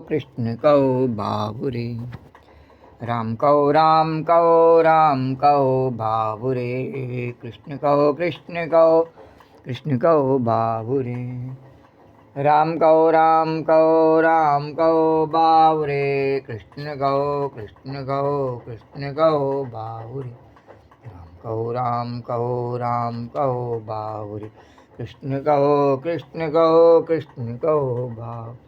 कृष्ण कहो बाबुरे। राम कहो राम कहो राम कहो बाबुरे। कृष्ण कहो कृष्ण कहो कृष्ण कहो बाबुरे। राम कहो राम कहो राम कहो बाबुरे। कृष्ण कहो कृष्ण कहो कृष्ण कहो बाबुरे। राम कहो राम कहो राम कहो बाबुरे। कृष्ण कहो कृष्ण कहो कृष्ण कहो बाबुरे।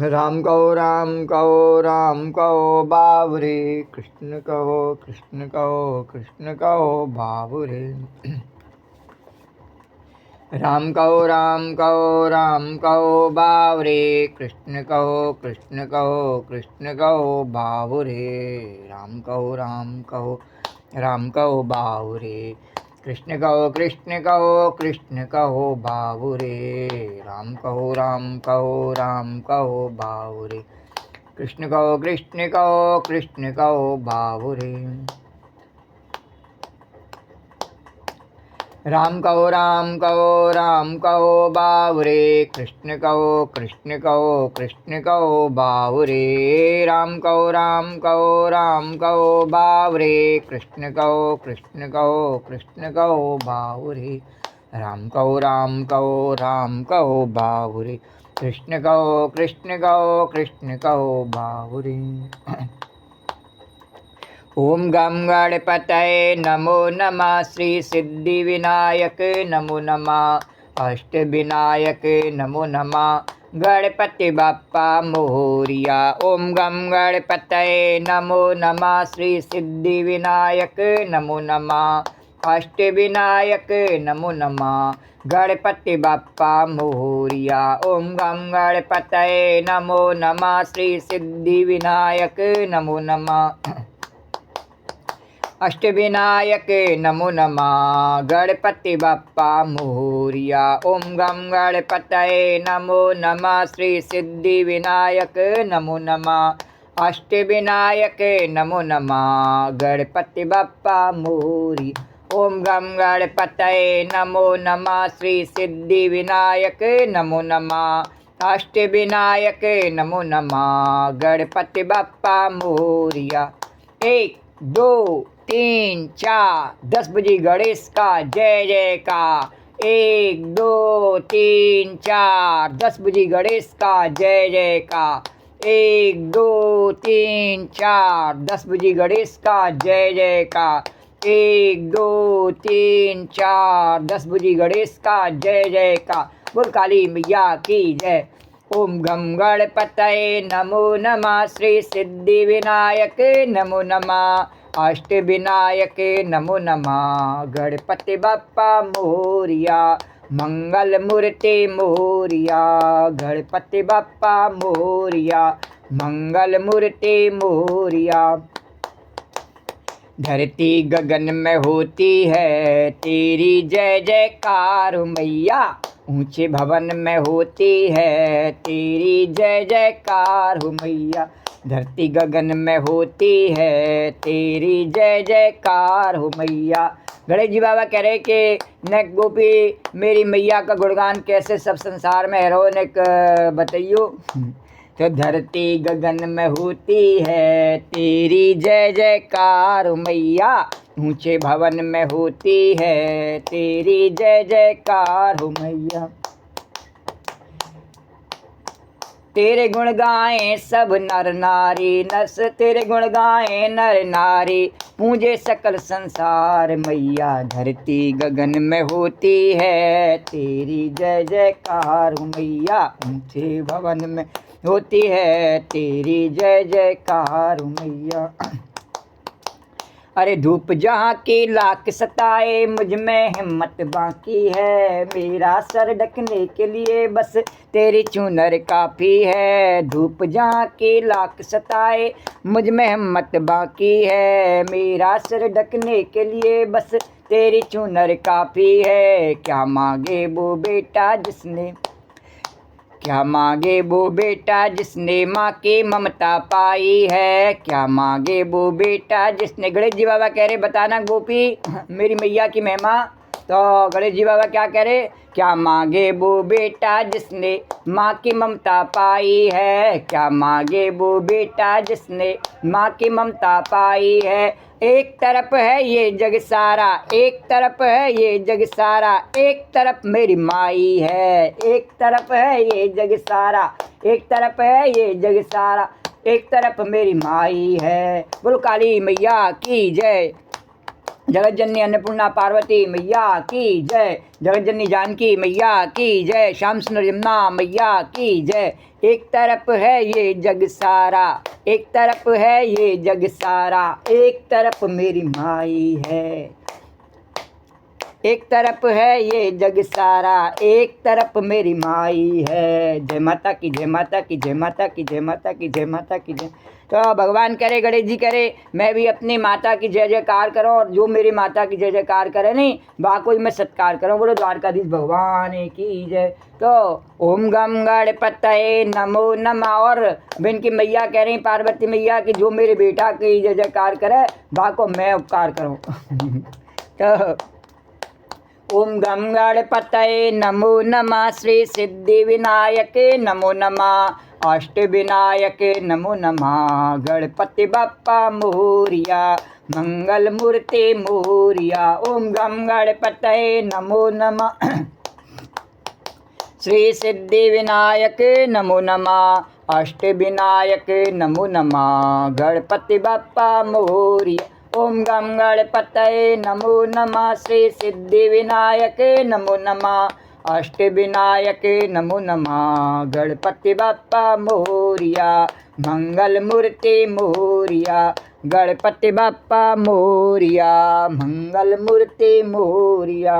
राम कहो राम कहो राम कहो बाबुरे। कृष्ण कहो कृष्ण कहो कृष्ण कहो बाबुरे। राम कहो राम कहो राम कहो बाबुरे। कृष्ण कहो कृष्ण कहो कृष्ण कहो बाबुरे। राम कहो राम कहो बाबुरे। कृष्ण कहो कृष्ण कहो कृष्ण कहो बाबुरे। राम कहो राम कहो बाबुरे। कृष्ण कहो कृष्ण कहो कृष्ण कहो बाबुरे। राम कहो राम कहो बाबुरे। कृष्ण कहो कृष्ण कहो कृष्ण कहो बाबुरे। राम कहो बाबुरे। कृष्ण कहो कृष्ण कहो कृष्ण कहो बाबुरे। राम कहो बाबुरे। कृष्ण कहो कृष्ण कहो कृष्ण कहो बाबुरे। ओम गम गणपतये नमो नमः। श्री सिद्धि विनायक नमो नमः। अष्ट विनायक नमो नमः। गणपति बाप्पा मोरिया। ओम गम गणपतये नमो नमः। श्री सिद्धि विनायक नमो नमः। अष्ट विनायक नमो नमः। गणपति बाप्पा मोरिया। ओम गम गणपतये नमो नमः। श्री सिद्धि विनायक नमो नमः। अष्टविनायक नमो नमः। गणपति बाप्पा मोरिया। ओम गम गणपतये नमो नमः। श्री सिद्धि विनायक नमो नमः। अष्टविनायक नमो नमः। गणपति बाप्पा मोरी। ओम गम गणपतये नमो नमः। श्री सिद्धि विनायक नमो नमः। अष्टविनायक नमो नमः। गणपति बाप्पा मोरिया। 1 2 3 4 10 बजे गणेश का जय जयकार। 1 2 3 4 10 बजे गणेश का जय जयकार। 1 2 3 4 10 बजे गणेश का जय जयकार। 1 2 3 4 10 बजे गणेश का जय जयकार। बोल काली मैया की जय। ओम गम गणपतये नमो नमः। श्री सिद्धि विनायक नमो नमः। अष्ट विनायक नमो नमः। गणपति बाप्पा मोरिया। मंगल मूर्ति मोरिया। गणपति बाप्पा मोरिया। मंगल मूर्ति मोरिया। धरती गगन में होती है तेरी जय जयकार मैया। ऊंचे भवन में होती है तेरी जय जयकार मैया। धरती गगन में होती है तेरी जय जयकार हो मैया। गणेश जी बाबा कह रहे कि न गोपी मेरी मैया का गुणगान कैसे सब संसार में रो ने बताइयो। तो धरती गगन में होती है तेरी जय जयकार मैया। ऊंचे भवन में होती है तेरी जय जयकार हो मैया। तेरे गुण गाएं सब नर नारी। नस तेरे गुण गाएं नर नारी। पूजे सकल संसार मैया। धरती गगन में होती है तेरी जय जयकार मैया। ऊंचे भवन में होती है तेरी जय जयकार मैया। अरे धूप जहाँ की लाख सताए मुझ में हिम्मत बाकी है। मेरा सर ढकने के लिए बस तेरी चुनर काफ़ी है। धूप जहाँ की लाख सताए मुझ में हिम्मत बाकी है। मेरा सर ढकने के लिए बस तेरी चुनर काफ़ी है। क्या मांगे वो बेटा जिसने क्या मांगे वो बेटा जिसने माँ की ममता पाई है। क्या मांगे वो बेटा जिसने। गणेश जी बाबा कह रहे बताना गोपी मेरी मैया की महिमा तो गणेश जी बाबा क्या कह रहे, क्या मांगे वो बेटा जिसने माँ की ममता पाई है, क्या मांगे वो बेटा जिसने माँ की ममता पाई है। एक तरफ है ये जग सारा, एक तरफ है ये जग सारा, एक तरफ मेरी माई है, एक तरफ है ये जग सारा, एक तरफ है ये जग सारा, एक तरफ मेरी माई है। बोलो काली मैया की जय, जगत जननी अन्नपूर्णा पार्वती मैया की जय, जगत जननी जानकी मैया की जय, श्याम सुंदर यमुना मैया की जय। एक तरफ है ये जग सारा, एक तरफ है ये जग सारा, एक तरफ मेरी माई है, एक तरफ है ये जग सारा, एक तरफ मेरी माई है। जय माता की, जय माता की, जय माता की, जय माता की, जय माता की जय। तो भगवान करे, गणेश जी करे, मैं भी अपनी माता की जय जयकार करूं, और जो मेरी माता की जय जयकार करे नहीं बाको मैं सत्कार करूं। बोलो द्वारकाधीश भगवान की जय। तो ओम गम गणपतये नमो नमः। और बिन की मैया कह रही पार्वती मैया की जो मेरे बेटा की जय जयकार करे बाको मैं उपकार करूँ। तो ओम गम गणपतये नमो नमः, श्री सिद्धि विनायक नमो नमः, अष्ट विनायक नमो नमः, गणपति बप्पा मोरिया, मंगल मूर्ति मोरिया। ओम गम गणपतये नमो नमः, श्री सिद्धि विनायक नमो नमः, अष्ट विनायक नमो नमः, गणपति बप्पा मोरिया। ओम गम गणपतये नमो नमः, श्री सिद्धि विनायक नमो नमः, अष्ट विनायक नमो नमः, गणपति बप्पा मोरिया, मंगल मूर्ति मोरिया, गणपति बप्पा मोरिया, मंगल मूर्ति मोरिया।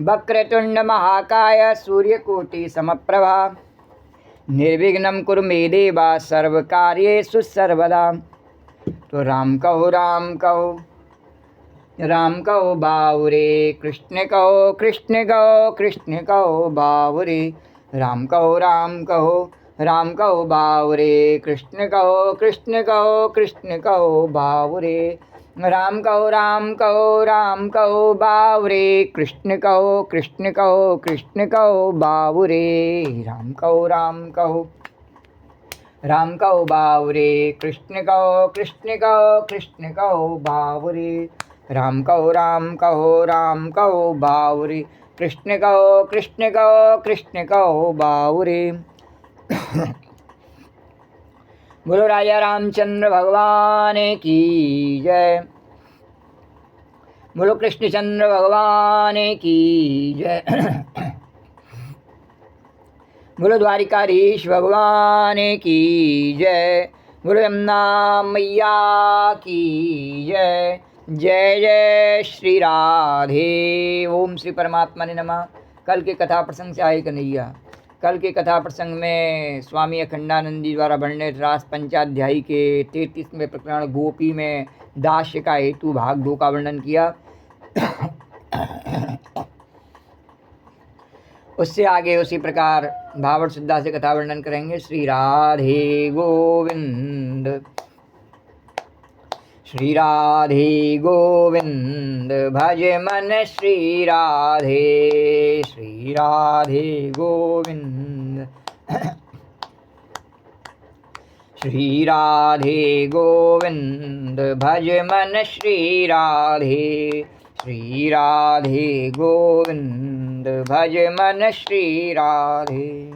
वक्रतुंड महाकाय सूर्यकोटि समप्रभा, निर्विघ्नं कुरु मे देवा, सर्वकार्येषु सर्वदा। तो राम कहो, राम कहो, राम कहो बावरे, कृष्ण कहो, कृष्ण कहो, कृष्ण कहो बावरे, राम कहो, राम कहो, राम कहो बावरे, कृष्ण कहो, कृष्ण कहो, कृष्ण कहो बावरे, राम कहो, राम कहो, राम कहो बावरे, कृष्ण कहो, कृष्ण कहो, कृष्ण कहो बावरे, राम कहो, राम कहो, राम कहो बावरे, कृष्ण कहो, कृष्ण कहो, कृष्ण कहो बावरे, राम कहो, राम कहो, राम कहो बावरे, कृष्ण कहो, कृष्ण कहो, कृष्ण कहो बावरे। बोलो राजा रामचंद्र भगवान की जय, बोलो कृष्णचंद्र भगवान की जय। बोलो द्वारिकाधीश भगवान की जय, बोलो यमुना मैया की जय। जय जय श्री राधे। ओम श्री परमात्मा ने नमः। कल के कथा प्रसंग से आए कन्हैया। कल के कथा प्रसंग में स्वामी अखंडानंद जी द्वारा वर्णित रास पंचाध्यायी के 33वें प्रकरण गोपी में दास्य का हेतु भाग 2 का वर्णन किया। उससे आगे उसी प्रकार भावार्थ शुद्धा से कथा वर्णन करेंगे। श्री राधे गोविंद, श्री राधे गोविंद, भज मन श्री राधे, श्री राधे गोविंद, श्री राधे गोविंद, भज मन श्री राधे, श्री राधे गोविंद, भज मन श्री राधे,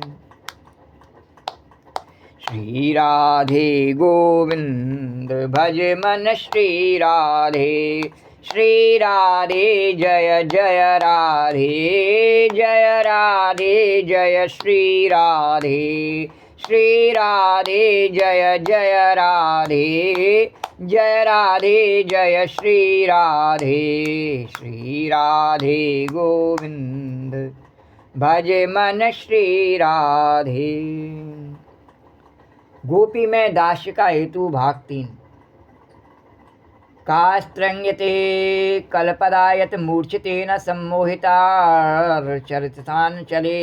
श्री राधे गोविंद, भज मन श्री राधे, श्री राधे जय जय राधे, जय राधे जय श्री राधे, श्री राधे जय जय राधे, जय राधे जय श्री राधे, श्री राधे गोविंद, भज मन श्री राधे। गोपी में दास्य का हेतु भाग 3। कास्त्रंयते कल्पदायत मूर्छितेन सम्मोहितार्चरितान् चले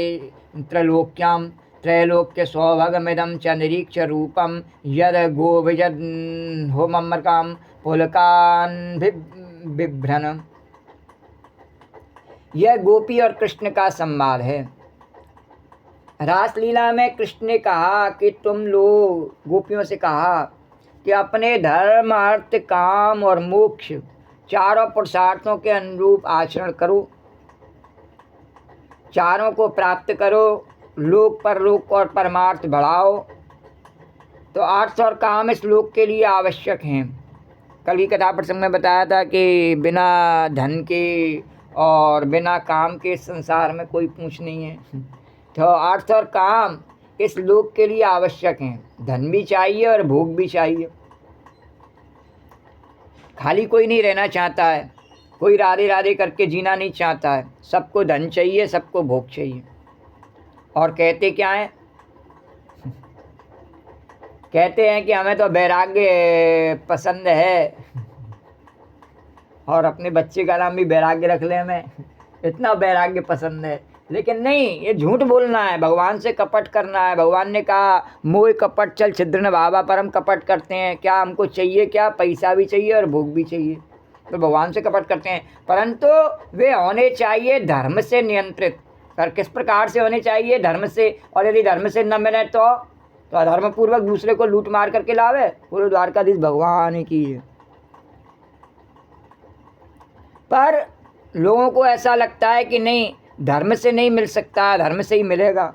त्रैलोक्यां, त्रैलोक्य सौभगमिदं च निरीक्ष्य रूपं यद गोविजन् होममर्कां पुलकान् बिभ्रन्। यह गोपी और कृष्ण का संवाद है। रासलीला में कृष्ण ने कहा कि तुम लोग, गोपियों से कहा कि अपने धर्म, अर्थ, काम और मोक्ष चारों पुरुषार्थों के अनुरूप आचरण करो, चारों को प्राप्त करो, लोक परलोक और परमार्थ बढ़ाओ। तो अर्थ और काम इस लोक के लिए आवश्यक हैं। कल की कथा प्रसंग में बताया था कि बिना धन के और बिना काम के संसार में कोई पूछ नहीं है। तो अर्थ और काम इस लोक के लिए आवश्यक हैं। धन भी चाहिए और भोग भी चाहिए। खाली कोई नहीं रहना चाहता है, कोई राधे राधे करके जीना नहीं चाहता है। सबको धन चाहिए, सबको भोग चाहिए। और कहते क्या हैं? कहते हैं कि हमें तो वैराग्य पसंद है, और अपने बच्चे का नाम भी वैराग्य रख ले, हमें इतना वैराग्य पसंद है। लेकिन नहीं, ये झूठ बोलना है, भगवान से कपट करना है। भगवान ने कहा मोह कपट चल छिद्र न भावा, पर हम कपट करते हैं। क्या हमको चाहिए? क्या पैसा भी चाहिए और भोग भी चाहिए, तो भगवान से कपट करते हैं। परंतु वे होने चाहिए धर्म से नियंत्रित। पर किस प्रकार से होने चाहिए? धर्म से। और यदि धर्म से न मिले तो अधर्म पूर्वक दूसरे को लूट मार करके लावे। पूरे द्वारकाधीश भगवान की है। पर लोगों को ऐसा लगता है कि नहीं, धर्म से नहीं मिल सकता, धर्म से ही मिलेगा।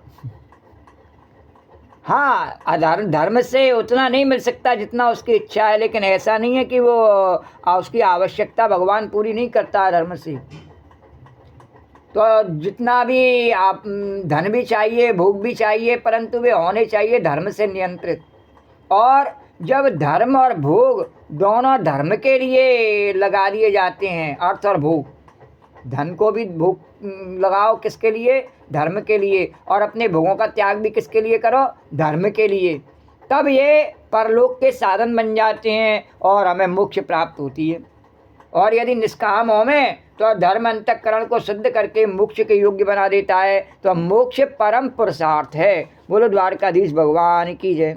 हाँ, धर्म से उतना नहीं मिल सकता जितना उसकी इच्छा है, लेकिन ऐसा नहीं है कि वो उसकी आवश्यकता भगवान पूरी नहीं करता धर्म से। तो जितना भी आप धन भी चाहिए, भोग भी चाहिए, परंतु वे होने चाहिए धर्म से नियंत्रित। और जब धर्म और भोग दोनों धर्म के लिए लगा दिए जाते हैं, अर्थ और भोग, धन को भी भोग लगाओ किसके लिए? धर्म के लिए। और अपने भोगों का त्याग भी किसके लिए करो? धर्म के लिए। तब ये परलोक के साधन बन जाते हैं और हमें मोक्ष प्राप्त होती है। और यदि निष्काम हो में तो धर्म अंतःकरण को सिद्ध करके मोक्ष के योग्य बना देता है। तो मोक्ष परम पुरुषार्थ है। बोलो द्वारकाधीश भगवान की जय।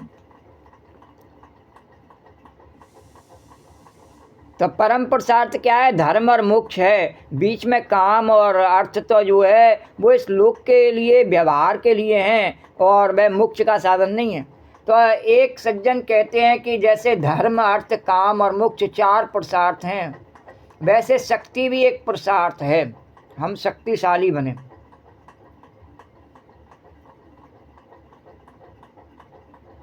तो परम पुरुषार्थ क्या है? धर्म और मोक्ष है। बीच में काम और अर्थ तो जो है वो इस लोक के लिए, व्यवहार के लिए हैं, और वह मोक्ष का साधन नहीं है। तो एक सज्जन कहते हैं कि जैसे धर्म, अर्थ, काम और मोक्ष चार पुरुषार्थ हैं, वैसे शक्ति भी एक पुरुषार्थ है। हम शक्तिशाली बने।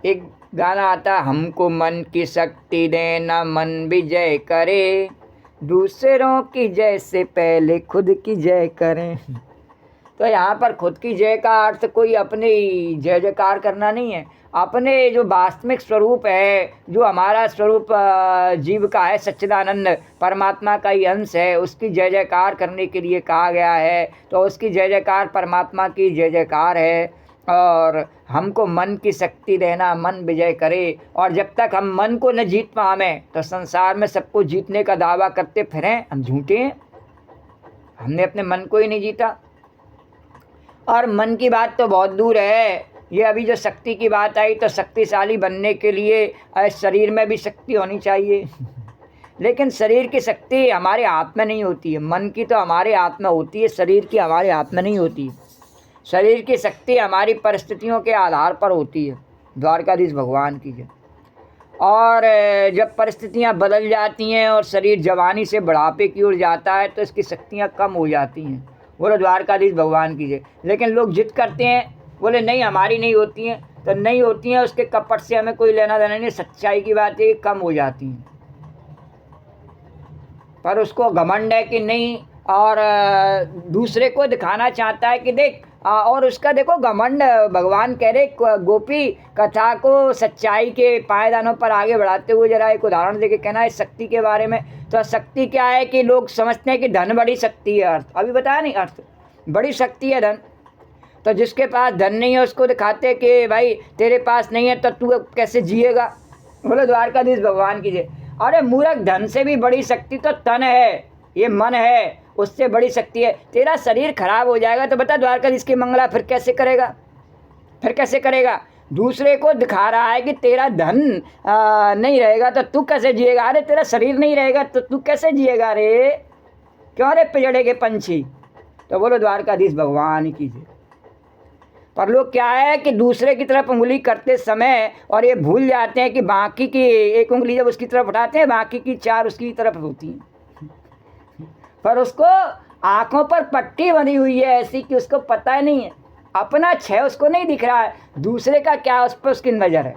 एक गाना आता, हमको मन की शक्ति देना, मन विजय करे, दूसरों की जय से पहले खुद की जय करें। तो यहाँ पर खुद की जय का अर्थ कोई अपने जय जयकार करना नहीं है। अपने जो वास्तविक स्वरूप है, जो हमारा स्वरूप जीव का है, सच्चिदानंद परमात्मा का ही अंश है, उसकी जय जयकार करने के लिए कहा गया है। तो उसकी जय जयकार, परमात्मा की जय जयकार है। और हमको मन की शक्ति देना, मन विजय करे। और जब तक हम मन को न जीत पावें तो संसार में सबको जीतने का दावा करते फिरें, हम झूठे हैं। हमने अपने मन को ही नहीं जीता। और मन की बात तो बहुत दूर है। ये अभी जो शक्ति की बात आई, तो शक्तिशाली बनने के लिए शरीर में भी शक्ति होनी चाहिए। लेकिन शरीर की शक्ति हमारे हाथ में नहीं होती है। मन की तो हमारे हाथ में होती है, शरीर की हमारे हाथ में नहीं होती। शरीर की शक्ति हमारी परिस्थितियों के आधार पर होती है। द्वारकाधीश भगवान की जय। और जब परिस्थितियां बदल जाती हैं और शरीर जवानी से बुढ़ापे की ओर जाता है, तो इसकी शक्तियां कम हो जाती हैं। बोलो द्वारकाधीश भगवान की जय। लेकिन लोग जिद करते हैं, बोले नहीं हमारी नहीं होती हैं। तो नहीं होती हैं, उसके कपट से हमें कोई लेना देना नहीं। सच्चाई की बात है, कम हो जाती हैं। पर उसको घमंड है कि नहीं, और दूसरे को दिखाना चाहता है कि देख, और उसका देखो घमंड। भगवान कह रहे गोपी कथा को सच्चाई के पायदानों पर आगे बढ़ाते हुए जरा एक उदाहरण देके कहना है शक्ति के बारे में। तो शक्ति क्या है कि लोग समझते हैं कि धन बड़ी शक्ति है। अर्थ अभी बताया नहीं, अर्थ बड़ी शक्ति है धन। तो जिसके पास धन नहीं है उसको दिखाते कि भाई तेरे पास नहीं है तो तू कैसे जिएगा। बोलो द्वारकाधीश भगवान की जय। अरे मूर्ख, धन से भी बड़ी शक्ति तो तन है, ये मन है, उससे बड़ी शक्ति है। तेरा शरीर खराब हो जाएगा तो बता द्वारकाधीश की मंगला फिर कैसे करेगा? फिर कैसे करेगा? दूसरे को दिखा रहा है कि तेरा धन नहीं रहेगा तो तू कैसे जिएगा। अरे तेरा शरीर नहीं रहेगा तो तू कैसे जिएगा रे? क्यों रे पिजड़े के पंछी? तो बोलो द्वारकाधीश भगवान की जय। पर लोग क्या है कि दूसरे की तरफ उंगली करते समय और ये भूल जाते हैं कि बाकी की एक उंगली जब उसकी तरफ उठाते हैं बाकी की 4 उसकी तरफ होती हैं, पर उसको आंखों पर पट्टी बनी हुई है ऐसी कि उसको पता ही नहीं है, अपना 6 उसको नहीं दिख रहा है, दूसरे का क्या उस पर उसकी नज़र है।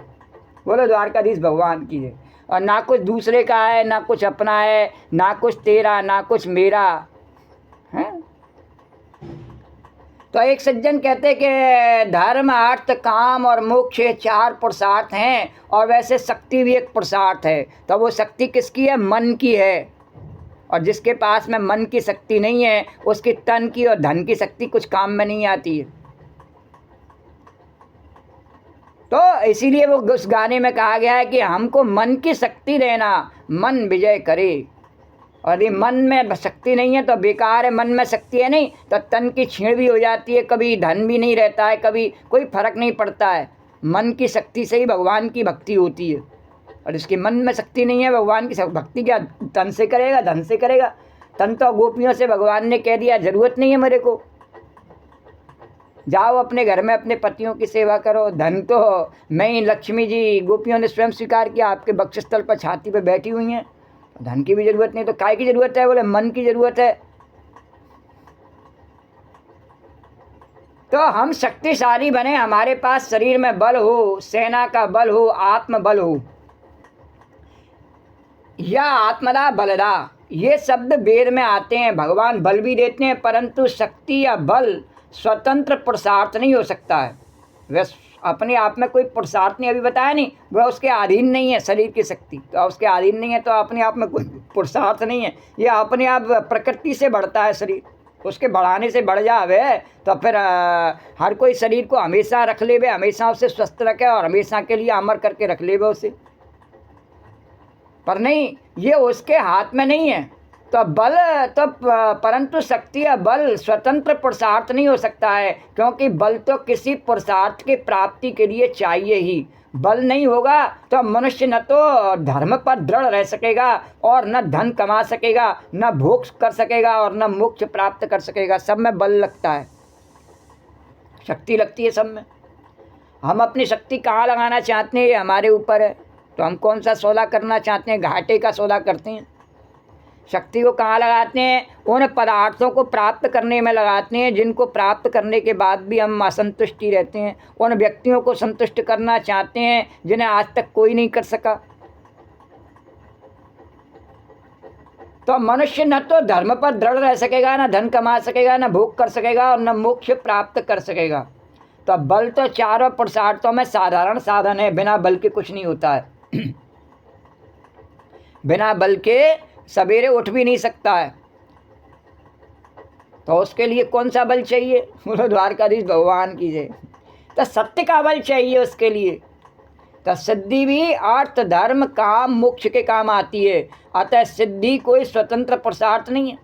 बोलो द्वारकाधीश भगवान की है। और ना कुछ दूसरे का है, ना कुछ अपना है, ना कुछ तेरा, ना कुछ मेरा है। तो एक सज्जन कहते कि धर्म अर्थ काम और मोक्ष 4 पुरुषार्थ हैं, और वैसे शक्ति भी एक पुरुषार्थ है। तो वो शक्ति किसकी है? मन की है। और जिसके पास में मन की शक्ति नहीं है उसकी तन की और धन की शक्ति कुछ काम में नहीं आती है। तो इसीलिए वो उस गाने में कहा गया है कि हमको मन की शक्ति देना, मन विजय करे। और ये मन में शक्ति नहीं है तो बेकार है। मन में शक्ति है नहीं तो तन की छीण भी हो जाती है, कभी धन भी नहीं रहता है, कभी कोई फर्क नहीं पड़ता है। मन की शक्ति से ही भगवान की भक्ति होती है। और इसके मन में शक्ति नहीं है, भगवान की भक्ति क्या तन से करेगा, धन से करेगा? तन तो गोपियों से भगवान ने कह दिया ज़रूरत नहीं है मेरे को, जाओ अपने घर में अपने पतियों की सेवा करो। धन तो मैं ही, लक्ष्मी जी गोपियों ने स्वयं स्वीकार किया, आपके बक्षस्थल पर छाती पर बैठी हुई हैं, धन की भी जरूरत नहीं, तो काय की जरूरत है? बोले मन की जरूरत है। तो हम शक्तिशाली बने, हमारे पास शरीर में बल हो, सेना का बल हो, आत्म बल हो, या आत्मदा बलदा, ये शब्द वेद में आते हैं। भगवान बल भी देते हैं, परंतु शक्ति या बल स्वतंत्र पुरुषार्थ नहीं हो सकता है। वह अपने आप में कोई पुरुषार्थ नहीं, अभी बताया नहीं, वह उसके अधीन नहीं है। शरीर की शक्ति तो उसके अधीन नहीं है, तो अपने आप में कोई पुरुषार्थ नहीं है। यह अपने आप प्रकृति से बढ़ता है शरीर, उसके बढ़ाने से बढ़ जावे तो फिर हर कोई शरीर को हमेशा रख लेवे, हमेशा उसे स्वस्थ रखे और हमेशा के लिए अमर करके रख लेवे उसे। पर नहीं, ये उसके हाथ में नहीं है। तो बल तो परंतु शक्ति या बल स्वतंत्र पुरुषार्थ नहीं हो सकता है, क्योंकि बल तो किसी पुरुषार्थ की प्राप्ति के लिए चाहिए ही। बल नहीं होगा तो मनुष्य न तो धर्म पर दृढ़ रह सकेगा और न धन कमा सकेगा, न भोग कर सकेगा और न मोक्ष प्राप्त कर सकेगा। सब में बल लगता है, शक्ति लगती है सब में। हम अपनी शक्ति कहाँ लगाना चाहते हैं ये हमारे ऊपर है। तो हम कौन सा सौदा करना चाहते हैं? घाटे का सौदा करते हैं। शक्ति को कहाँ लगाते हैं? उन पदार्थों को प्राप्त करने में लगाते हैं जिनको प्राप्त करने के बाद भी हम असंतुष्टि रहते हैं। उन व्यक्तियों को संतुष्ट करना चाहते हैं जिन्हें आज तक कोई नहीं कर सका। तो मनुष्य न तो धर्म पर दृढ़ रह सकेगा, न धन कमा सकेगा, न भोग कर सकेगा और न मोक्ष प्राप्त कर सकेगा। तो बल तो चारों पुरुषार्थों में साधारण साधन है, बिना बल के कुछ नहीं होता है। बिना बल के सवेरे उठ भी नहीं सकता है। तो उसके लिए कौन सा बल चाहिए? बोलो द्वारकाधीश भगवान की जय। तो सत्य का बल चाहिए उसके लिए। तो सिद्धि भी अर्थ धर्म काम मोक्ष के काम आती है। अतः सिद्धि कोई स्वतंत्र पुरुषार्थ नहीं है।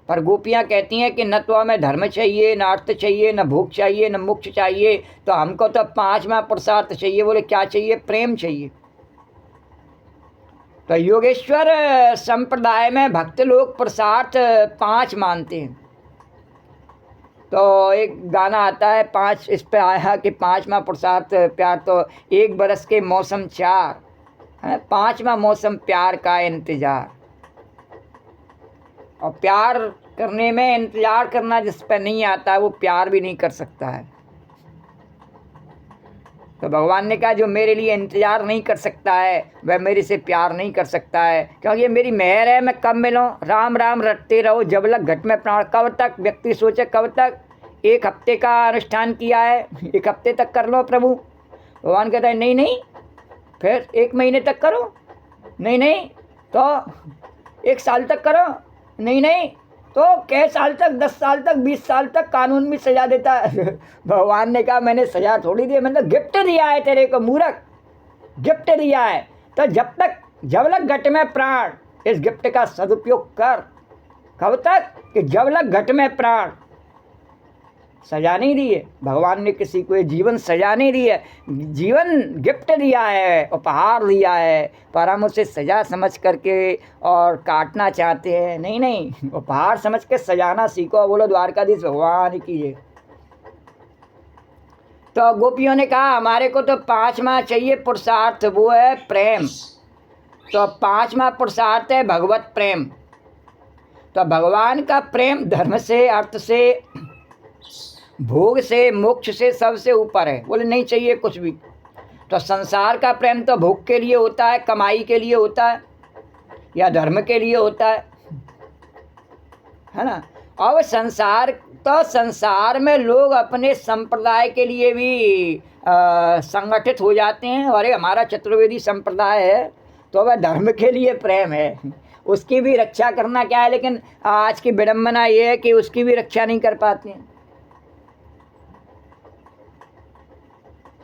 पर गोपियाँ कहती हैं कि न तो हमें धर्म चाहिए, न अर्थ चाहिए, न भोग चाहिए, न मोक्ष चाहिए, तो हमको तो 5वां पुरुषार्थ चाहिए। बोले क्या चाहिए? प्रेम चाहिए। तो योगेश्वर संप्रदाय में भक्त लोग पुरुषार्थ 5 मानते हैं। तो एक गाना आता है 5, इस पे आया कि 5वां पुरुषार्थ प्यार। तो 1 बरस के मौसम 4 है, 5वां मौसम प्यार का इंतजार। और प्यार करने में इंतजार करना जिस पे नहीं आता है वो प्यार भी नहीं कर सकता है। तो भगवान ने कहा जो मेरे लिए इंतजार नहीं कर सकता है वह मेरे से प्यार नहीं कर सकता है, क्योंकि ये मेरी मेहर है। मैं कब मिलूँ? राम राम रटते रहो जब लग घट में प्राण। कब तक? व्यक्ति सोचे कब तक? 1 हफ्ते का अनुष्ठान किया है, 1 हफ्ते तक कर लो प्रभु। भगवान कहता है नहीं नहीं, फिर 1 महीने तक करो, नहीं नहीं तो 1 साल तक करो, नहीं नहीं तो कई साल तक, 10 साल तक, 20 साल तक कानून भी सजा देता है। भगवान ने कहा मैंने सजा थोड़ी दी, मैंने तो गिफ्ट दिया है तेरे को मूर्ख, गिफ्ट दिया है। तो जब लग घट में प्राण, इस गिफ्ट का सदुपयोग कर। कब तक? कि जब लग घट में प्राण। सजा नहीं दी है। भगवान ने किसी को ये जीवन सजा नहीं दी है, जीवन गिफ्ट दिया है, उपहार दिया है, पर हम उसे सजा समझ करके और काटना चाहते हैं। नहीं नहीं, उपहार समझ के सजाना सीखो। बोलो द्वारकाधीश भगवान की जय। तो गोपियों ने कहा हमारे को तो पांचवा चाहिए पुरुषार्थ, वो है प्रेम। तो पांचवा पुरुषार्थ है भगवत प्रेम। तो भगवान का प्रेम धर्म से, अर्थ से, भोग से, मोक्ष से सबसे ऊपर है। बोले नहीं चाहिए कुछ भी। तो संसार का प्रेम तो भोग के लिए होता है, कमाई के लिए होता है, या धर्म के लिए होता है ना। और संसार में लोग अपने संप्रदाय के लिए भी संगठित हो जाते हैं। अरे हमारा चतुर्वेदी संप्रदाय है, तो वह धर्म के लिए प्रेम है, उसकी भी रक्षा करना क्या है। लेकिन आज की विडंबना ये है कि उसकी भी रक्षा नहीं कर पाते हैं।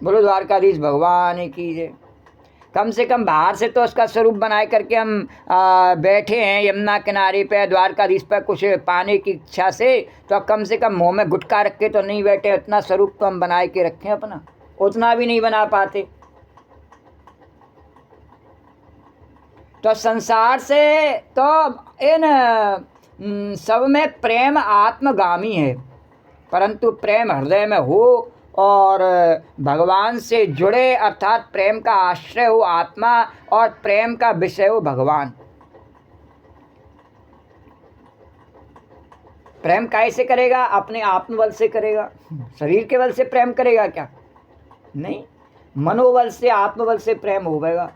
बोलो द्वारकाधीश भगवान की जय। कम से कम बाहर से तो उसका स्वरूप बनाए करके हम बैठे हैं यमुना किनारे पे, द्वारकाधीश पर कुछ पाने की इच्छा से, तो कम से कम मुँह में गुटखा रख के तो नहीं बैठे। उतना स्वरूप तो हम बनाए के रखें अपना, उतना भी नहीं बना पाते। तो संसार से तो इन सब में प्रेम आत्मगामी है, परंतु प्रेम हृदय में हो और भगवान से जुड़े, अर्थात प्रेम का आश्रय हो आत्मा और प्रेम का विषय हो भगवान। प्रेम कैसे करेगा? अपने आत्मबल से करेगा। शरीर के बल से प्रेम करेगा क्या? नहीं, मनोबल से, आत्मबल से प्रेम होगा,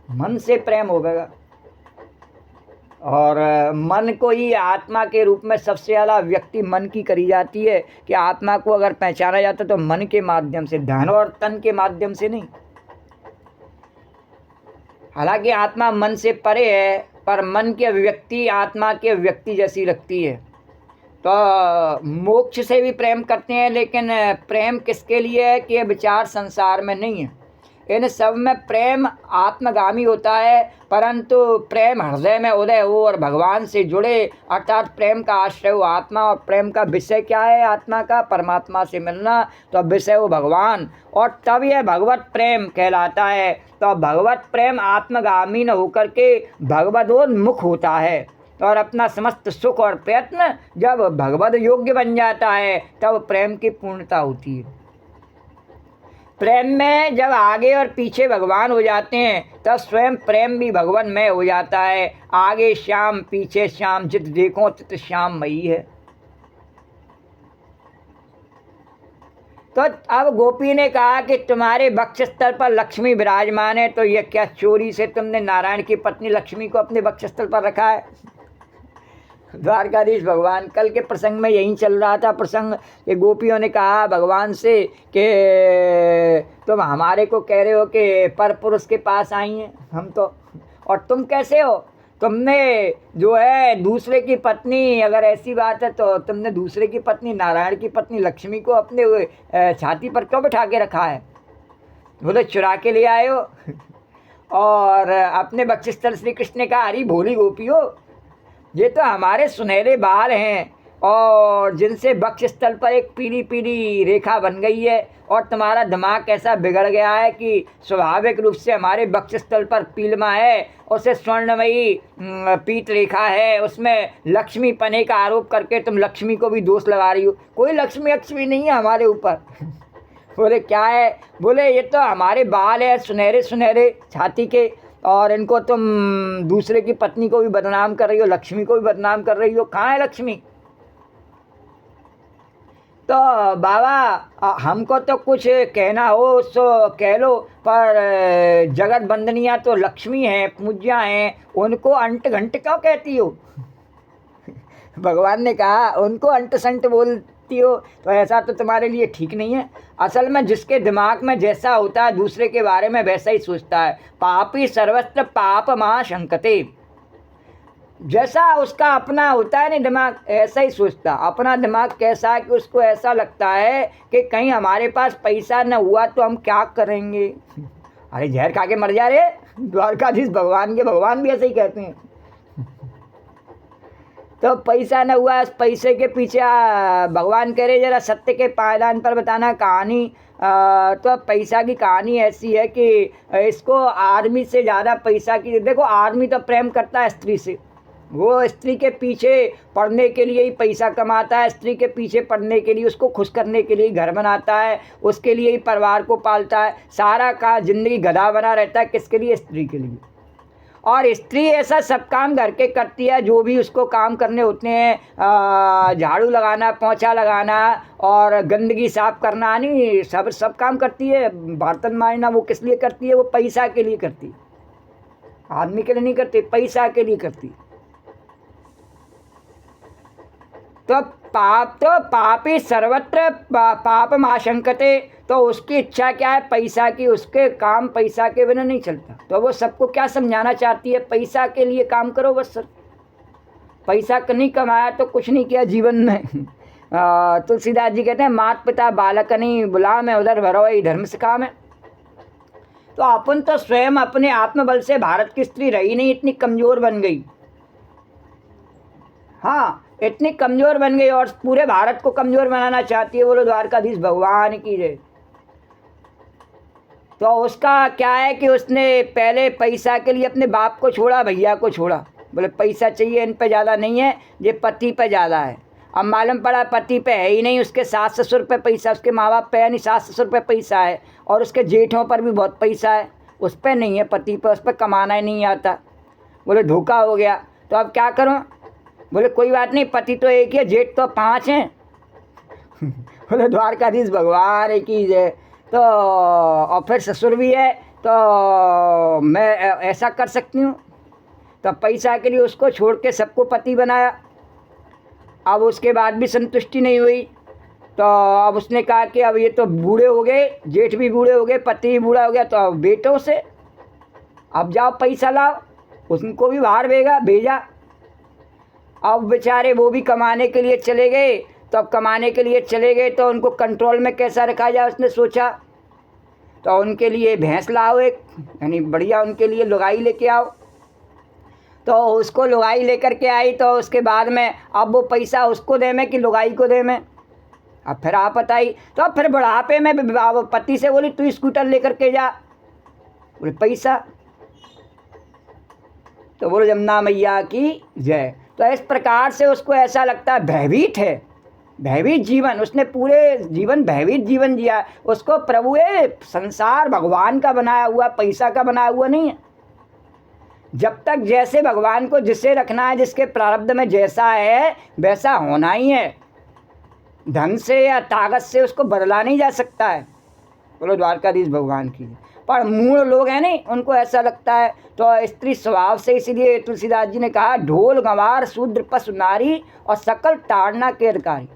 मन से प्रेम होगा। और मन को ही आत्मा के रूप में सबसे ज़्यादा व्यक्ति मन की करी जाती है कि आत्मा को अगर पहचाना जाता तो मन के माध्यम से, धन और तन के माध्यम से नहीं। हालांकि आत्मा मन से परे है, पर मन की अभिव्यक्ति आत्मा की अभिव्यक्ति जैसी लगती है। तो मोक्ष से भी प्रेम करते हैं, लेकिन प्रेम किसके लिए है कि ये विचार संसार में नहीं है। इन सब में प्रेम आत्मगामी होता है, परंतु प्रेम हृदय में उदय हो और भगवान से जुड़े, अर्थात प्रेम का आश्रय हो आत्मा। और प्रेम का विषय क्या है? आत्मा का परमात्मा से मिलना, तो विषय हो भगवान, और तब यह भगवत प्रेम कहलाता है। तो भगवत प्रेम आत्मगामी न होकर के भगवदोन्मुख होता है, और अपना समस्त सुख और प्रयत्न जब भगवद योग्य बन जाता है तब प्रेम की पूर्णता होती है। प्रेम में जब आगे और पीछे भगवान हो जाते हैं तब स्वयं प्रेम भी भगवानमय हो जाता है। आगे श्याम पीछे श्याम, जित देखो तित श्याममयी है। तो अब गोपी ने कहा कि तुम्हारे वक्षस्थल पर लक्ष्मी विराजमान है, तो यह क्या चोरी से तुमने नारायण की पत्नी लक्ष्मी को अपने वक्षस्थल पर रखा है? द्वारकाधीश भगवान, कल के प्रसंग में यही चल रहा था प्रसंग कि गोपियों ने कहा भगवान से कि तुम हमारे को कह रहे हो कि पर पुरुष के पास आई हैं हम तो, और तुम कैसे हो? तुमने जो है दूसरे की पत्नी, अगर ऐसी बात है तो तुमने दूसरे की पत्नी नारायण की पत्नी लक्ष्मी को अपने छाती पर क्यों बिठा के रखा है? बोले चुरा के ले आए हो। और अपने वक्षस्थल श्री कृष्ण ने कहा अरे भोली गोपी हो, ये तो हमारे सुनहरे बाल हैं और जिनसे वक्षस्थल पर एक पीली पीली रेखा बन गई है, और तुम्हारा दिमाग कैसा बिगड़ गया है कि स्वाभाविक रूप से हमारे वक्षस्थल पर पीलमा है, उसे स्वर्णमयी पीत रेखा है, उसमें लक्ष्मी पने का आरोप करके तुम लक्ष्मी को भी दोष लगा रही हो। कोई लक्ष्मी नहीं है हमारे ऊपर। बोले क्या है? बोले ये तो हमारे बाल है सुनहरे सुनहरे छाती के, और इनको तुम दूसरे की पत्नी को भी बदनाम कर रही हो, लक्ष्मी को भी बदनाम कर रही हो। कहाँ है लक्ष्मी? तो बाबा हमको तो कुछ कहना हो सो कह लो, पर जगत बंदनिया तो लक्ष्मी हैं, पूज्या हैं, उनको अंट घंट क्यों कहती हो? भगवान ने कहा उनको अंट संट बोलती हो तो ऐसा तो तुम्हारे लिए ठीक नहीं है। असल में जिसके दिमाग में जैसा होता है दूसरे के बारे में वैसा ही सोचता है। पापी सर्वत्र पाप मां शंकते, जैसा उसका अपना होता है नहीं दिमाग, ऐसा ही सोचता। अपना दिमाग कैसा है कि उसको ऐसा लगता है कि कहीं हमारे पास पैसा न हुआ तो हम क्या करेंगे। अरे जहर खा के मर जा रहे। द्वारकाधीश भगवान के भगवान भी ऐसे ही कहते हैं। तो पैसा न हुआ, उस पैसे के पीछे भगवान कह रहे जरा सत्य के पायदान पर बताना कहानी। तो पैसा की कहानी ऐसी है कि इसको आदमी से ज़्यादा पैसा की, देखो आदमी तो प्रेम करता है स्त्री से, वो स्त्री के पीछे पढ़ने के लिए ही पैसा कमाता है, स्त्री के पीछे पढ़ने के लिए, उसको खुश करने के लिए घर बनाता है, उसके लिए ही परिवार को पालता है, सारा का ज़िंदगी गधा बना रहता है, किसके लिए? स्त्री के लिए। और स्त्री ऐसा सब काम घर के करती है, जो भी उसको काम करने होते हैं, झाड़ू लगाना, पोंछा लगाना और गंदगी साफ करना, नहीं सब काम करती है। बर्तन मांजना वो किस लिए करती है? वो पैसा के लिए करती है, आदमी के लिए नहीं करती, पैसा के लिए करती है। तो पापी सर्वत्र पापम आशंकते, तो उसकी इच्छा क्या है? पैसा की, उसके काम पैसा के बिना नहीं चलता। तो वो सबको क्या समझाना चाहती है? पैसा के लिए काम करो बस सर, पैसा नहीं कमाया तो कुछ नहीं किया जीवन में। तुलसीदास जी कहते हैं मात पिता बालक नहीं बुला में उधर भरो ही धर्म से काम है। तो अपन तो स्वयं अपने आत्मबल से भारत की स्त्री रही नहीं, इतनी कमज़ोर बन गई। हाँ, इतनी कमज़ोर बन गई और पूरे भारत को कमज़ोर बनाना चाहती है। बोलो द्वारकाधीश भगवान की जय। तो उसका क्या है कि उसने पहले पैसा के लिए अपने बाप को छोड़ा, भैया को छोड़ा, बोले पैसा चाहिए, इन पे ज़्यादा नहीं है, ये पति पे ज़्यादा है। अब मालूम पड़ा पति पे है ही नहीं, उसके सास ससुर पे पैसा, उसके माँ बाप पे है नहीं, सास ससुर पे पैसा है, और उसके जेठों पर भी बहुत पैसा है, उस पर नहीं है, पति पे, उस पर कमाना ही नहीं आता। बोले धोखा हो गया, तो अब क्या करूँ? बोले कोई बात नहीं, पति तो एक ही है, जेठ तो 5 हैं। बोले द्वारकाधीश भगवान की जय। तो और फिर ससुर भी है, तो मैं ऐसा कर सकती हूँ। तो पैसा के लिए उसको छोड़ के सबको पति बनाया। अब उसके बाद भी संतुष्टि नहीं हुई, तो अब उसने कहा कि अब ये तो बूढ़े हो गए, जेठ भी बूढ़े हो गए, पति भी बूढ़ा हो गया, तो अब बेटों से अब जाओ पैसा लाओ, उनको भी बाहर भेजा। अब बेचारे वो भी कमाने के लिए चले गए। तो अब कमाने के लिए चले गए तो उनको कंट्रोल में कैसा रखा जाए, उसने सोचा। तो उनके लिए भैंस लाओ एक, यानी बढ़िया उनके लिए लुगाई लेके आओ। तो उसको लुगाई लेकर के आई, तो उसके बाद में अब वो पैसा उसको दे में कि लुगाई को दे में? अब फिर आपत आई। तो अब फिर बुढ़ापे में पति से बोली तू स्कूटर लेकर के जा, बोले पैसा। तो बोलो जमुना मैया की जय। तो इस प्रकार से उसको ऐसा लगता है भयभीत है, भयभीत जीवन, उसने पूरे जीवन भयभीत जीवन जिया। उसको प्रभु ये संसार भगवान का बनाया हुआ, पैसा का बनाया हुआ नहीं है। जब तक जैसे भगवान को जिसे रखना है, जिसके प्रारब्ध में जैसा है वैसा होना ही है, धन से या ताकत से उसको बदला नहीं जा सकता है। बोलो द्वारकाधीश भगवान की। पर मूढ़ लोग हैं नहीं, उनको ऐसा लगता है। तो स्त्री स्वभाव से, इसीलिए तुलसीदास जी ने कहा ढोल गंवार शूद्र पशु नारी और सकल ताड़ना के अधिकारी।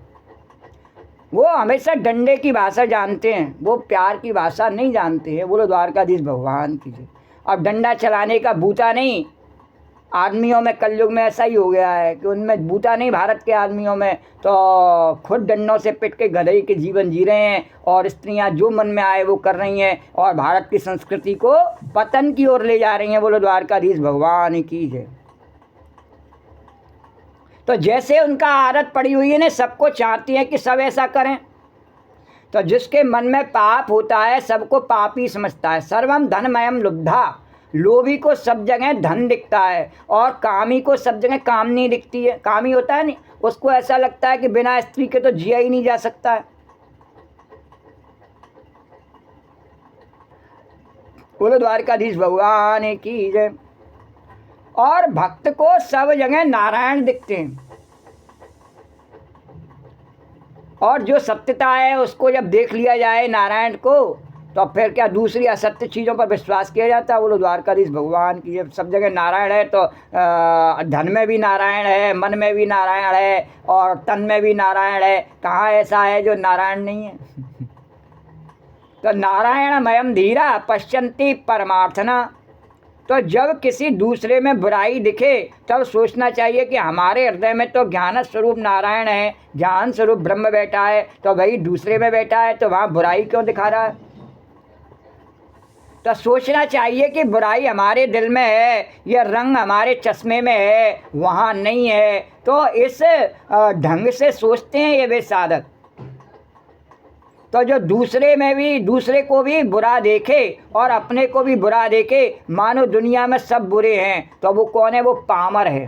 वो हमेशा डंडे की भाषा जानते हैं, वो प्यार की भाषा नहीं जानते हैं। बोलो द्वारकाधीश भगवान की जय। अब डंडा चलाने का बूता नहीं आदमियों में, कलयुग में ऐसा ही हो गया है कि उनमें बूता नहीं भारत के आदमियों में, तो खुद डंडों से पिट के गधे के जीवन जी रहे हैं, और स्त्रियां जो मन में आए वो कर रही हैं, और भारत की संस्कृति को पतन की ओर ले जा रही हैं। बोलो द्वारकाधीश भगवान की जय। तो जैसे उनका आदत पड़ी हुई है ना, सबको चाहती है कि सब ऐसा करें। तो जिसके मन में पाप होता है सबको पापी समझता है। सर्वम धनमयम लुब्धा, लोभी को सब जगह धन दिखता है, और कामी को सब जगह कामनी दिखती है। कामी होता है नहीं, उसको ऐसा लगता है कि बिना स्त्री के तो जिया ही नहीं जा सकता है। बोलो द्वारकाधीश भगवान की जय। और भक्त को सब जगह नारायण दिखते हैं, और जो सत्यता है उसको जब देख लिया जाए नारायण को, तो फिर क्या दूसरी असत्य चीज़ों पर विश्वास किया जाता है। बोलो द्वारकाधीश भगवान की। जब सब जगह नारायण है तो धन में भी नारायण है, मन में भी नारायण है, और तन में भी नारायण है। कहाँ ऐसा है जो नारायण नहीं है? तो नारायणमयम धीरा पश्यन्ति परमार्थना। तो जब किसी दूसरे में बुराई दिखे तब सोचना चाहिए कि हमारे हृदय में तो ज्ञान स्वरूप नारायण है, ज्ञान स्वरूप ब्रह्म बैठा है, तो भाई दूसरे में बैठा है तो वहाँ बुराई क्यों दिखा रहा है? तो सोचना चाहिए कि बुराई हमारे दिल में है, यह रंग हमारे चश्मे में है, वहाँ नहीं है। तो इस ढंग से सोचते हैं ये वे साधक। तो जो दूसरे में भी, दूसरे को भी बुरा देखे और अपने को भी बुरा देखे, मानो दुनिया में सब बुरे हैं, तो वो कौन है? वो पामर है।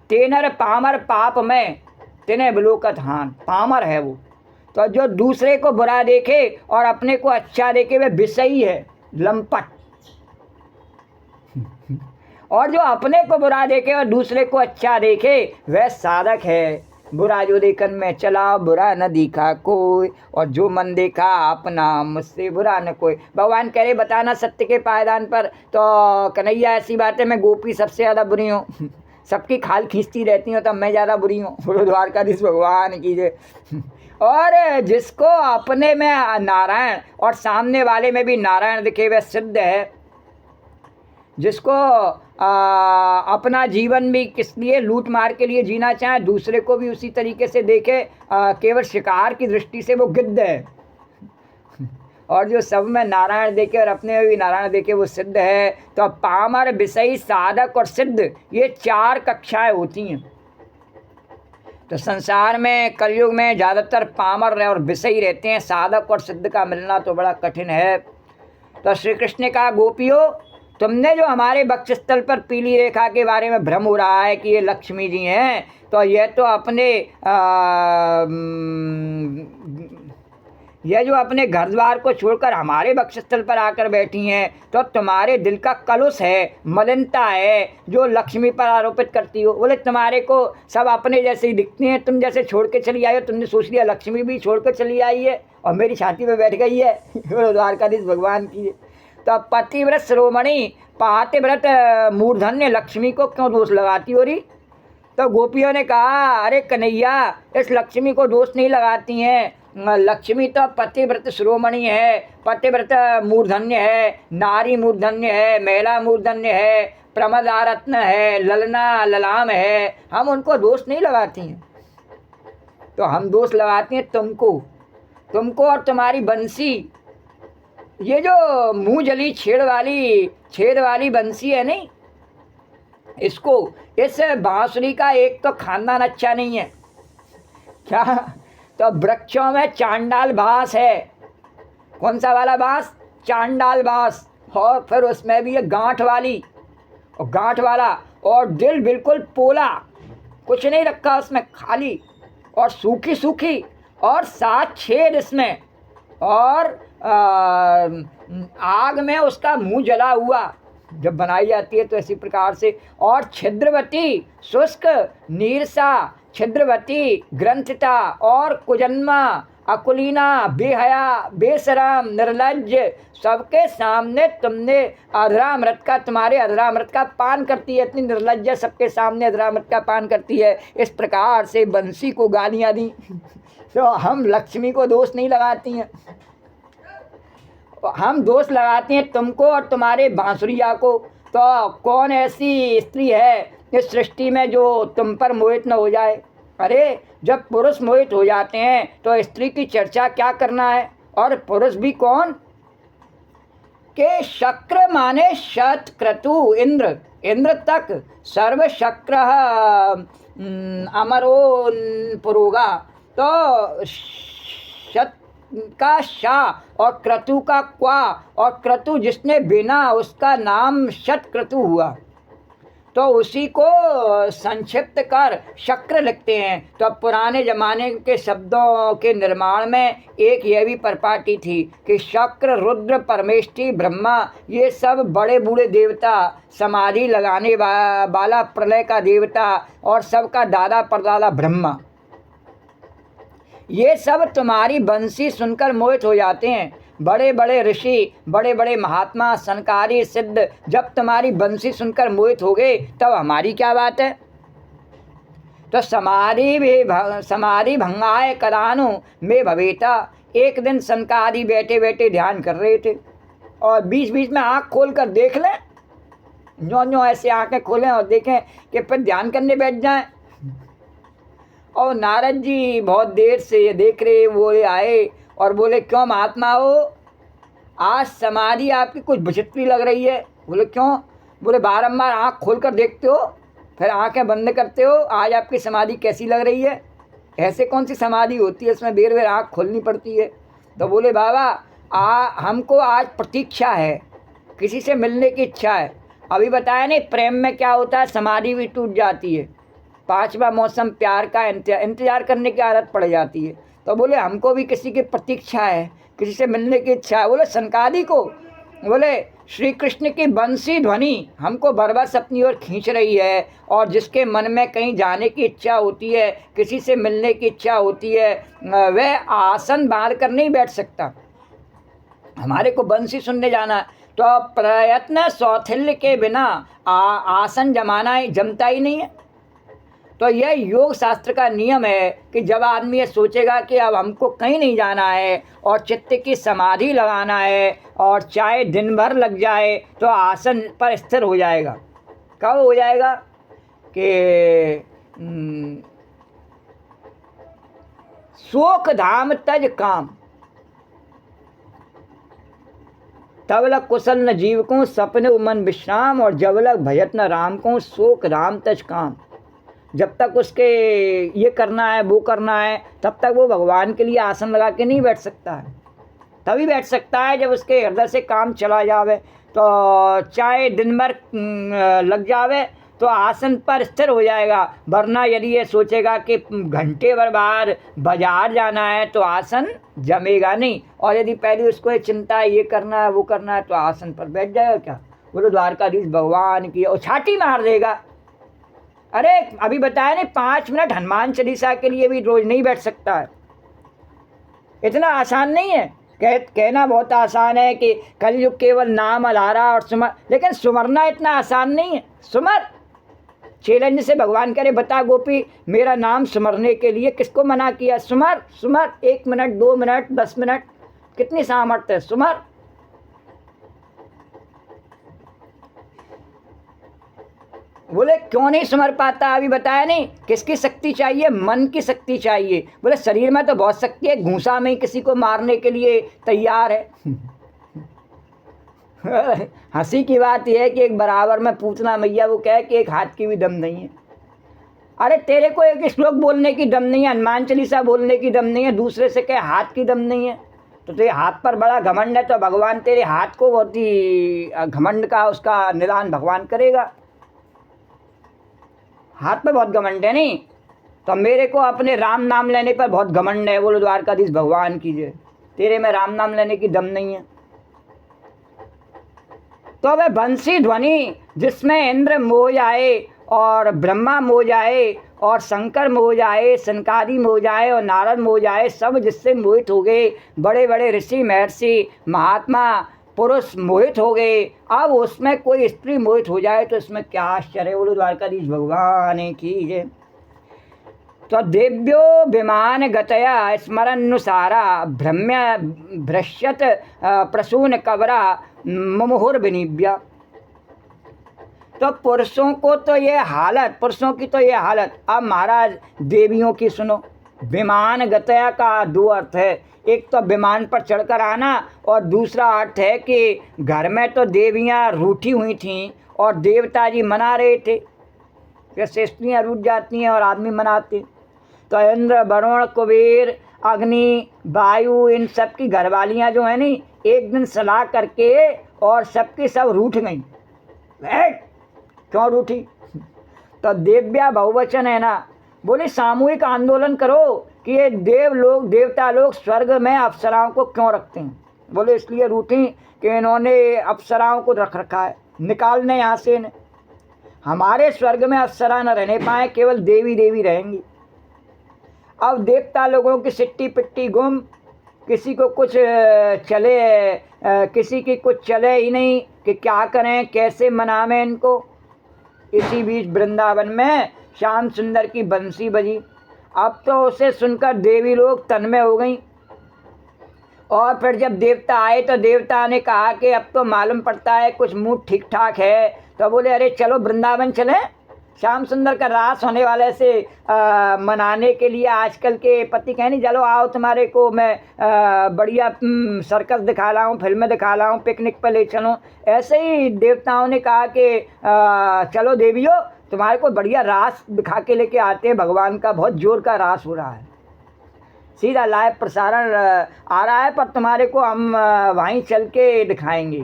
तेनर पामर पाप में तिन्हें बिलोकत हान, पामर है वो। तो जो दूसरे को बुरा देखे और अपने को अच्छा देखे वह विषयी है, लंपट। और जो अपने को बुरा देखे और दूसरे को अच्छा देखे वह साधक है। बुरा जो देखन में चला, बुरा न दिखा कोई, और जो मन देखा अपना, मुझसे बुरा न कोई। भगवान कह रहे बताना सत्य के पायदान पर। तो कन्हैया ऐसी बात है, मैं गोपी सबसे ज़्यादा बुरी हूँ, सबकी खाल खींचती रहती हूँ, तब मैं ज़्यादा बुरी हूँ। बोलो द्वारकाधीश भगवान की जय। और जिसको अपने में नारायण और सामने वाले में भी नारायण दिखे वह सिद्ध है। जिसको अपना जीवन भी किस लिए, लूट मार के लिए जीना चाहे, दूसरे को भी उसी तरीके से देखे, केवल शिकार की दृष्टि से, वो गिद्ध है। और जो सब में नारायण देखे और अपने में भी नारायण देखे वो सिद्ध है। तो पामर, विषयी, साधक और सिद्ध, ये 4 कक्षाएं होती हैं। तो संसार में कलयुग में ज़्यादातर पामर और विषयी रहते हैं, साधक और सिद्ध का मिलना तो बड़ा कठिन है। तो श्री कृष्ण ने कहा, गोपियों, तुमने जो हमारे वक्षस्थल पर पीली रेखा के बारे में भ्रम हो रहा है कि ये लक्ष्मी जी हैं, तो यह तो अपने यह जो अपने घर द्वार को छोड़कर हमारे वक्षस्थल पर आकर बैठी हैं, तो तुम्हारे दिल का कलुष है, मलिनता है, जो लक्ष्मी पर आरोपित करती हो। बोले तुम्हारे को सब अपने जैसे ही दिखते हैं, तुम जैसे छोड़ के चली आई हो, तुमने सोच लिया लक्ष्मी भी छोड़ कर चली आई है और मेरी छाती पे बैठ गई है। द्वारकाधीश भगवान की। तो पतिव्रत शिरोमणि पातिव्रत मूर्धन्य लक्ष्मी को क्यों दोष लगाती हो रही? तो गोपियों ने कहा, अरे कन्हैया, इस लक्ष्मी को दोष नहीं लगाती हैं। लक्ष्मी तो पतिव्रत शिरोमणि है, पतिव्रत मूर्धन्य है, नारी मूर्धन्य है, महिला मूर्धन्य है, प्रमदारत्न है, ललना ललाम है। हम उनको दोष नहीं लगाती हैं। तो हम दोष लगाती हैं तुमको और तुम्हारी बंसी। ये जो मुँह जली छेद वाली बंसी है नहीं, इसको, इस बांसुरी का एक तो खानदान अच्छा नहीं है। क्या? तो वृक्षों में चांडाल बांस है। कौन सा वाला बांस? चांडाल बांस। और फिर उसमें भी ये गांठ वाला, और दिल बिल्कुल पोला, कुछ नहीं रखा उसमें, खाली और सूखी, और 7 छेद इसमें, और आग में उसका मुंह जला हुआ जब बनाई जाती है तो इसी प्रकार से। और छिद्रवती, शुष्क, नीरसा, छिद्रवती, ग्रंथिता और कुजन्मा, अकुलीना, बेहया, बेशरम, निर्लज्ज, सबके सामने तुमने अधरामृत का, तुम्हारे अधरामृत का पान करती है। इतनी निर्लज्ज सबके सामने अधरामृत का पान करती है। इस प्रकार से बंसी को गालियाँ दी। तो हम लक्ष्मी को दोष नहीं लगाती हैं, हम दोष लगाते हैं तुमको और तुम्हारे बांसुरिया को। तो कौन ऐसी स्त्री है इस सृष्टि में जो तुम पर मोहित न हो जाए? अरे जब पुरुष मोहित हो जाते हैं तो स्त्री की चर्चा क्या करना है? और पुरुष भी कौन? के शक्र माने शत क्रतु, इंद्र तक सर्वशक्र अमरो पुरोगा। तो शत का शा और क्रतु का क्वा, और क्रतु जिसने बिना, उसका नाम शत क्रतु हुआ। तो उसी को संक्षिप्त कर शक्र लिखते हैं। तो पुराने ज़माने के शब्दों के निर्माण में एक यह भी परिपाटी थी कि शक्र, रुद्र, परमेष्ठी, ब्रह्मा, ये सब बड़े बूढ़े देवता, समाधि लगाने वाला प्रलय का देवता, और सबका दादा परदादा ब्रह्मा, ये सब तुम्हारी बंसी सुनकर मोहित हो जाते हैं। बड़े बड़े ऋषि, बड़े बड़े महात्मा, सनकारी, सिद्ध जब तुम्हारी बंसी सुनकर मोहित हो गए, तब हमारी क्या बात है? तो समाधि भंगाए कदानु में भवेता। एक दिन सनकादि बैठे बैठे ध्यान कर रहे थे, और बीच बीच में आँख खोल कर देख लें, जो ऐसे आँखें खोलें और देखें कि फिर ध्यान करने बैठ जाएं। और नारद जी बहुत देर से ये देख रहे, वो आए और बोले, क्यों महात्मा हो, आज समाधि आपकी कुछ विचित्र लग रही है। बोले क्यों? बोले बारंबार आँख खोल कर देखते हो, फिर आंखें बंद करते हो, आज आपकी समाधि कैसी लग रही है? ऐसे कौन सी समाधि होती है, इसमें बेर बेर आँख खोलनी पड़ती है? तो बोले बाबा हमको आज प्रतीक्षा है, किसी से मिलने की इच्छा है। अभी बताया नहीं, प्रेम में क्या होता है, समाधि भी टूट जाती है, पांचवा मौसम प्यार का इंतजार करने की आदत पड़ जाती है। तो बोले हमको भी किसी की प्रतीक्षा है, किसी से मिलने की इच्छा है। बोले सनकादि को, बोले श्री कृष्ण की बंसी ध्वनि हमको बरबस अपनी ओर खींच रही है, और जिसके मन में कहीं जाने की इच्छा होती है, किसी से मिलने की इच्छा होती है, वह आसन बांध कर नहीं बैठ सकता। हमारे को बंसी सुनने जाना है तो प्रयत्न सौथिल्य के बिना आसन जमता ही नहीं है। तो यह योग शास्त्र का नियम है कि जब आदमी ये सोचेगा कि अब हमको कहीं नहीं जाना है और चित्त की समाधि लगाना है, और चाहे दिन भर लग जाए तो आसन पर स्थिर हो जाएगा। कब हो जाएगा कि शोक धाम तज काम, तब लग कुशल न जीव को सपने उमन विश्राम, और जब लग भजत न राम को शोक राम तज काम। जब तक उसके ये करना है वो करना है, तब तक वो भगवान के लिए आसन लगा के नहीं बैठ सकता है। तभी बैठ सकता है जब उसके हृदय से काम चला जावे। तो चाहे दिन भर लग जावे तो आसन पर स्थिर हो जाएगा, वरना यदि ये सोचेगा कि घंटे भर बाहर बाजार जाना है तो आसन जमेगा नहीं, और यदि पहले उसको ये चिंता है ये करना है वो करना है, तो आसन पर बैठ जाएगा क्या? बोलो द्वारकाधीश भगवान की, और छाती मार देगा। अरे अभी बताया नहीं, 5 मिनट हनुमान चालीसा के लिए भी रोज नहीं बैठ सकता है। इतना आसान नहीं है। कहना बहुत आसान है कि कलयुग केवल नाम अलारा और सुमर, लेकिन सुमरना इतना आसान नहीं है। सुमर चैलेंज से भगवान करे, बता गोपी मेरा नाम सुमरने के लिए किसको मना किया? सुमर सुमर, 1 मिनट 2 मिनट 10 मिनट, कितनी सामर्थ्य है, सुमर। बोले क्यों नहीं सुमर पाता? अभी बताया नहीं, किसकी शक्ति चाहिए? मन की शक्ति चाहिए। बोले शरीर में तो बहुत शक्ति है, घूसा में ही किसी को मारने के लिए तैयार है। हंसी की बात यह है कि एक बराबर में पूछना मैया, वो कहे कि एक हाथ की भी दम नहीं है। अरे तेरे को एक श्लोक बोलने की दम नहीं है, हनुमान चालीसा बोलने की दम नहीं है, दूसरे से कहे हाथ की दम नहीं है, तो तेरे हाथ पर बड़ा घमंड है, तो भगवान तेरे हाथ को बहुत ही घमंड का उसका निदान भगवान करेगा। हाथ पे बहुत घमंड है नहीं, तो मेरे को अपने राम नाम लेने पर बहुत घमंड है। बोलो द्वारकाधीश भगवान कीजिए, तेरे में राम नाम लेने की दम नहीं है। तो वह बंसी ध्वनि जिसमें इंद्र मोह जाए और ब्रह्मा मोह जाए और शंकर मोह जाए, सनकादि मोह जाए और नारद मोह जाए, सब जिससे मोहित हो गए, बड़े बड़े ऋषि महर्षि महात्मा पुरुष मोहित हो गए, अब उसमें कोई स्त्री मोहित हो जाए तो इसमें क्या आश्चर्य। बोलो द्वारकाधीश भगवान की जय। तो देव्यो विमान गतया स्मरनुसारा भ्रम्य भ्रश्यत प्रसून कवरा मुमुहुर्विनिव्य। तो पुरुषों को तो ये हालत, पुरुषों की तो ये हालत। अब महाराज देवियों की सुनो। विमान गतया का 2 अर्थ है, एक तो विमान पर चढ़कर आना, और दूसरा अर्थ है कि घर में तो देवियां रूठी हुई थीं और देवता जी मना रहे थे। जैसे स्त्रियाँ रूठ जाती हैं और आदमी मनाते, तो इंद्र वरुण कुबेर अग्नि वायु इन सब की घरवालियाँ जो है नी, एक दिन सलाह करके और सबकी सब रूठ गई। क्यों रूठी? तो देव्या बहुवचन है ना। बोले सामूहिक आंदोलन करो कि ये देवता लोग स्वर्ग में अप्सराओं को क्यों रखते हैं। बोले इसलिए रूठी कि इन्होंने अप्सराओं को रख रखा है, निकालने यहाँ से इन्हें। हमारे स्वर्ग में अप्सरा न रहने पाए, केवल देवी देवी रहेंगी। अब देवता लोगों की सिट्टी पिट्टी गुम, किसी को कुछ चले, किसी की कुछ चले ही नहीं कि क्या करें, कैसे मनावें इनको। इसी बीच वृंदावन में श्याम सुंदर की बंसी बजी। अब तो उसे सुनकर देवी लोग तन्मय हो गईं, और फिर जब देवता आए तो देवता ने कहा कि अब तो मालूम पड़ता है कुछ मूड ठीक ठाक है। तो बोले अरे चलो वृंदावन चलें। श्याम सुंदर का रास होने वाले से मनाने के लिए आजकल के पति कहें नहीं, चलो आओ तुम्हारे को मैं बढ़िया सर्कस दिखा रहा हूँ, फिल्में दिखा रहा हूँ, पिकनिक पर ले चलो। ऐसे ही देवताओं ने कहा कि चलो देवियों तुम्हारे को बढ़िया रास दिखा के लेके आते हैं, भगवान का बहुत जोर का रास हो रहा है, सीधा लाइव प्रसारण आ रहा है, पर तुम्हारे को हम वहीं चल के दिखाएंगे,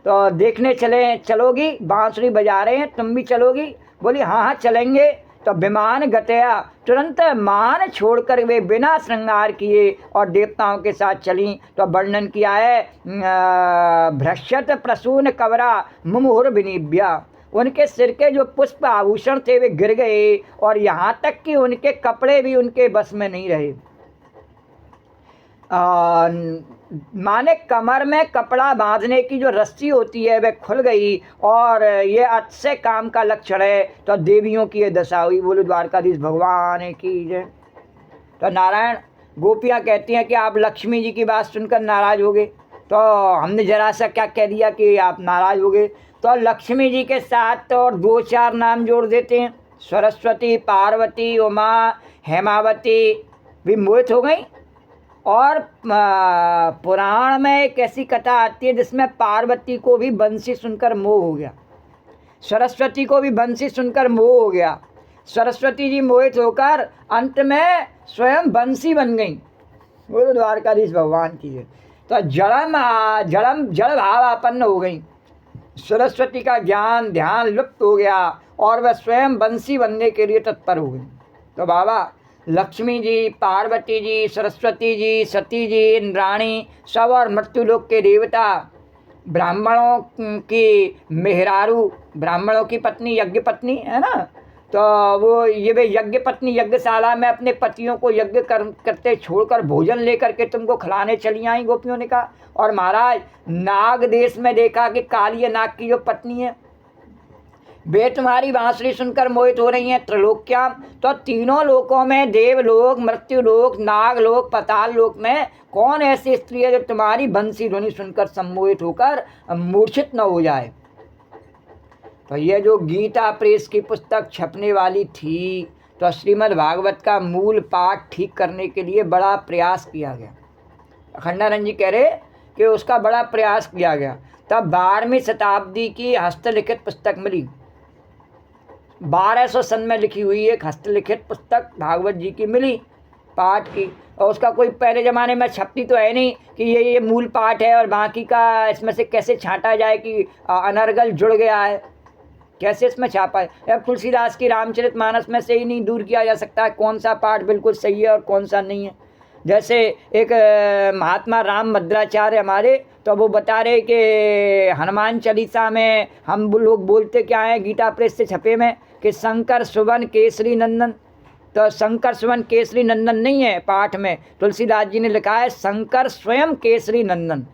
तो देखने चलोगी, बांसुरी बजा रहे हैं, तुम भी चलोगी? बोली हाँ हाँ चलेंगे। तो विमान गतया, तुरंत मान छोड़कर वे बिना श्रृंगार किए और देवताओं के साथ चलीं। तो वर्णन किया है भ्रश्यत प्रसून कवरा मुमुहुर विनिव्या, उनके सिर के जो पुष्प आभूषण थे वे गिर गए और यहाँ तक कि उनके कपड़े भी उनके बस में नहीं रहे। माने कमर में कपड़ा बांधने की जो रस्सी होती है वह खुल गई और ये अच्छे काम का लक्षण है। तो देवियों की ये दशा हुई। बोलो द्वारकाधीश भगवान की जय। तो नारायण गोपियाँ कहती हैं कि आप लक्ष्मी जी की बात सुनकर नाराज हो गए, तो हमने जरा सा क्या कह दिया कि आप नाराज हो गए। तो लक्ष्मी जी के साथ तो और 2-4 नाम जोड़ देते हैं, सरस्वती, पार्वती, उमा, हेमावती भी मोहित हो गई। और पुराण में एक ऐसी कथा आती है जिसमें पार्वती को भी बंसी सुनकर मोह हो गया, सरस्वती को भी बंसी सुनकर मोह हो गया। सरस्वती जी मोहित होकर अंत में स्वयं बंसी बन गई। बोलो द्वारकाधीश भगवान की है। तो जड़ भाव आपन्न हो गई। सरस्वती का ज्ञान ध्यान लुप्त हो गया और वह स्वयं बंसी बनने के लिए तत्पर हो गई। तो बाबा लक्ष्मी जी, पार्वती जी, सरस्वती जी, सती जी, इंद्राणी सब और मृत्युलोक के देवता, ब्राह्मणों की मेहरारू, ब्राह्मणों की पत्नी यज्ञ पत्नी है ना, तो वो ये वे यज्ञ पत्नी यज्ञशाला में अपने पतियों को यज्ञ करते छोड़कर भोजन लेकर के तुमको खिलाने चली आई। गोपियों ने कहा। और महाराज नाग देश में देखा कि काली नाग की जो पत्नी है वे तुम्हारी बांसुरी सुनकर मोहित हो रही हैं। त्रिलोक्या, तो तीनों लोकों में, देवलोक, मृत्युलोक, नागलोक, पाताल लोक में कौन ऐसी स्त्री है जो तुम्हारी बंसी ध्वनि सुनकर सम्मोहित होकर मूर्छित न हो जाए। तो ये जो गीता प्रेस की पुस्तक छपने वाली थी, तो श्रीमद् भागवत का मूल पाठ ठीक करने के लिए बड़ा प्रयास किया गया। अखंडानंद जी कह रहे कि उसका बड़ा प्रयास किया गया। तब 12वीं शताब्दी की हस्तलिखित पुस्तक मिली, 1200 सन में लिखी हुई एक हस्तलिखित पुस्तक भागवत जी की मिली पाठ की। और उसका कोई पहले ज़माने में छपती तो है नहीं कि ये मूल पाठ है और बाकी का इसमें से कैसे छांटा जाए कि अनर्गल जुड़ गया है, कैसे इसमें छापा है। अब तुलसीदास की रामचरितमानस में से ही नहीं दूर किया जा सकता है कौन सा पाठ बिल्कुल सही है और कौन सा नहीं है। जैसे एक महात्मा राम भद्राचार्य हमारे, तो वो बता रहे कि हनुमान चालीसा में हम लोग बोलते क्या है, गीता प्रेस से छपे में, कि शंकर सुवन केसरी नंदन। तो शंकर सुवन केसरी नंदन नहीं है पाठ में, तुलसीदास जी ने लिखा है शंकर स्वयं केसरी नंदन,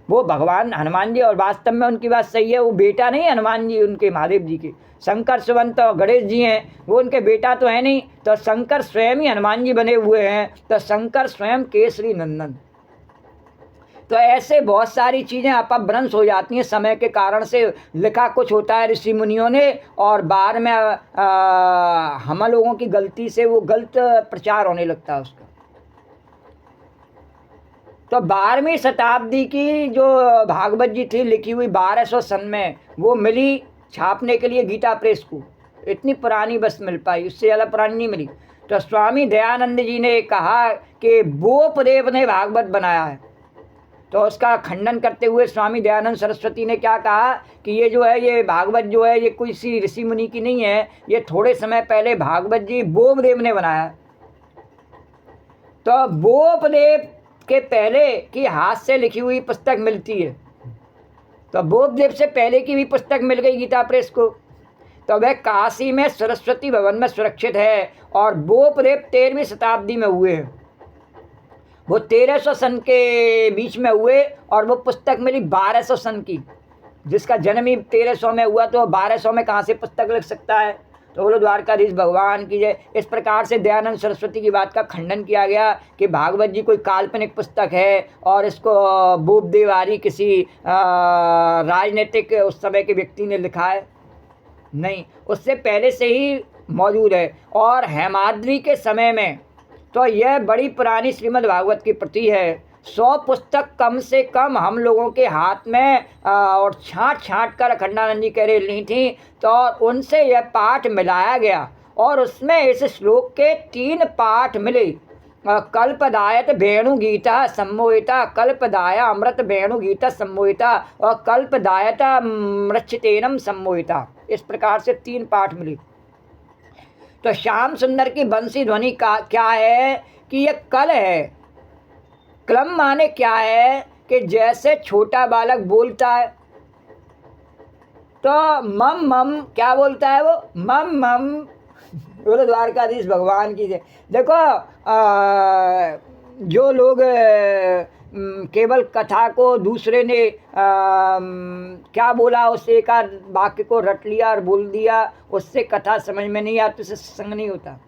वो भगवान हनुमान जी। और वास्तव में उनकी बात सही है, वो बेटा नहीं हनुमान जी उनके महादेव जी के। शंकर सुवन तो गणेश जी हैं, वो उनके बेटा तो है नहीं, तो शंकर स्वयं ही हनुमान जी बने हुए हैं, तो शंकर स्वयं केसरी नंदन। तो ऐसे बहुत सारी चीज़ें अपभ्रंश हो जाती हैं समय के कारण से। लिखा कुछ होता है ऋषि मुनियों ने और बाद में हम लोगों की गलती से वो गलत प्रचार होने लगता है उसका। तो 12वीं शताब्दी की जो भागवत जी थी लिखी हुई 1200 सन में, वो मिली छापने के लिए गीता प्रेस को। इतनी पुरानी बस मिल पाई, उससे ज़्यादा पुरानी नहीं मिली। तो स्वामी दयानंद जी ने कहा कि बोपदेव ने भागवत बनाया है। तो उसका खंडन करते हुए स्वामी दयानंद सरस्वती ने क्या कहा कि ये जो है, ये भागवत जो है, ये कोई सी ऋषि मुनि की नहीं है, ये थोड़े समय पहले भागवत जी बोपदेव ने बनाया। तो बोपदेव के पहले की हाथ से लिखी हुई पुस्तक मिलती है, तो बोपदेव से पहले की भी पुस्तक मिल गई गीता प्रेस को। तो वह काशी में सरस्वती भवन में सुरक्षित है और बोपदेव 13वीं शताब्दी में हुए हैं। वो 1300 सन के बीच में हुए और वो पुस्तक मिली 1200 सन की, जिसका जन्म ही 1300 में हुआ, तो 1200 में कहाँ से पुस्तक लिख सकता है। तो बोलो द्वारकाधीश भगवान की जय। इस प्रकार से दयानंद सरस्वती की बात का खंडन किया गया कि भागवत जी कोई काल्पनिक पुस्तक है और इसको बोपदेव आदि किसी राजनीतिक उस समय के व्यक्ति ने लिखा है। नहीं, उससे पहले से ही मौजूद है। और हेमाद्रि के समय में तो यह बड़ी पुरानी श्रीमद् भागवत की प्रति है। 100 पुस्तक कम से कम हम लोगों के हाथ में और छाँट कर अखंडानंद जी कह रहे ली थी, तो उनसे यह पाठ मिलाया गया और उसमें इस श्लोक के 3 पाठ मिले। कल्पदायत वेणु गीता सम्मोहिता, कल्पदाया अमृत वेणु गीता सम्मोहिता और कल्पदायत मृच्छतेनम सम्मोहिता, इस प्रकार से 3 पाठ मिले। तो श्याम सुंदर की बंसी ध्वनि का क्या है कि ये कल है। क्लम माने क्या है कि जैसे छोटा बालक बोलता है तो मम मम क्या बोलता है वो, मम मम। बोलो द्वारकाधीश भगवान की जय। देखो जो लोग केवल कथा को दूसरे ने क्या बोला उससे एक आध वाक्य को रट लिया और बोल दिया, उससे कथा समझ में नहीं आती, उससे संग नहीं होता।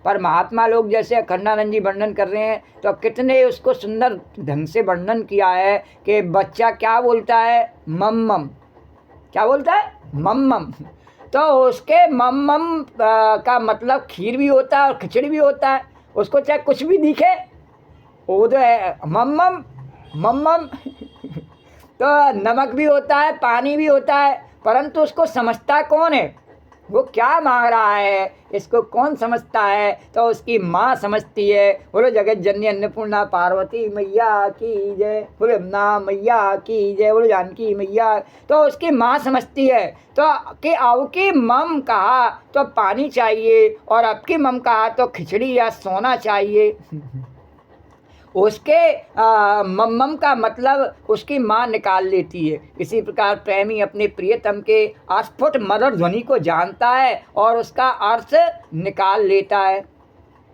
पर महात्मा लोग जैसे अखंडानंद जी वर्णन कर रहे हैं तो कितने उसको सुंदर ढंग से वर्णन किया है कि बच्चा क्या बोलता है, मम मम। क्या बोलता है, मम मम। तो उसके मम मम का मतलब खीर भी होता है और खिचड़ी भी होता है। उसको चाहे कुछ भी दिखे वो तो है मम मम मम मम। तो नमक भी होता है, पानी भी होता है, परंतु उसको समझता कौन है, वो क्या मांग रहा है, इसको कौन समझता है, तो उसकी माँ समझती है। बोलो जगत जननी अन्नपूर्णा पार्वती मैया की जय, बोलो यमुना मैया की जय, बोलो जानकी मैया। तो उसकी माँ समझती है तो कि अब की मम कहा तो पानी चाहिए और अब की मम कहा तो खिचड़ी या सोना चाहिए। उसके मम्मम का मतलब उसकी माँ निकाल लेती है। इसी प्रकार प्रेमी अपने प्रियतम के अस्फुट मधुर ध्वनि को जानता है और उसका अर्थ निकाल लेता है।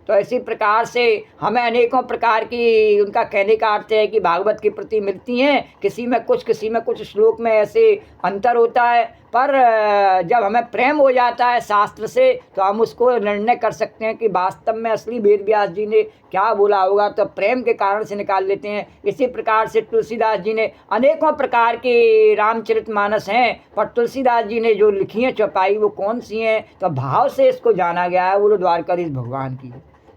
तो इसी प्रकार से हमें अनेकों प्रकार की, उनका कहने का अर्थ है कि भागवत की प्रति मिलती हैं, किसी में कुछ श्लोक में ऐसे अंतर होता है, पर जब हमें प्रेम हो जाता है शास्त्र से तो हम उसको निर्णय कर सकते हैं कि वास्तव में असली वेद व्यास जी ने क्या बोला होगा, तो प्रेम के कारण से निकाल लेते हैं। इसी प्रकार से तुलसीदास जी ने अनेकों प्रकार के रामचरितमानस हैं, पर तुलसीदास जी ने जो लिखी हैं चौपाई वो कौन सी हैं, तो भाव से इसको जाना गया है। वो द्वारकाधीश भगवान की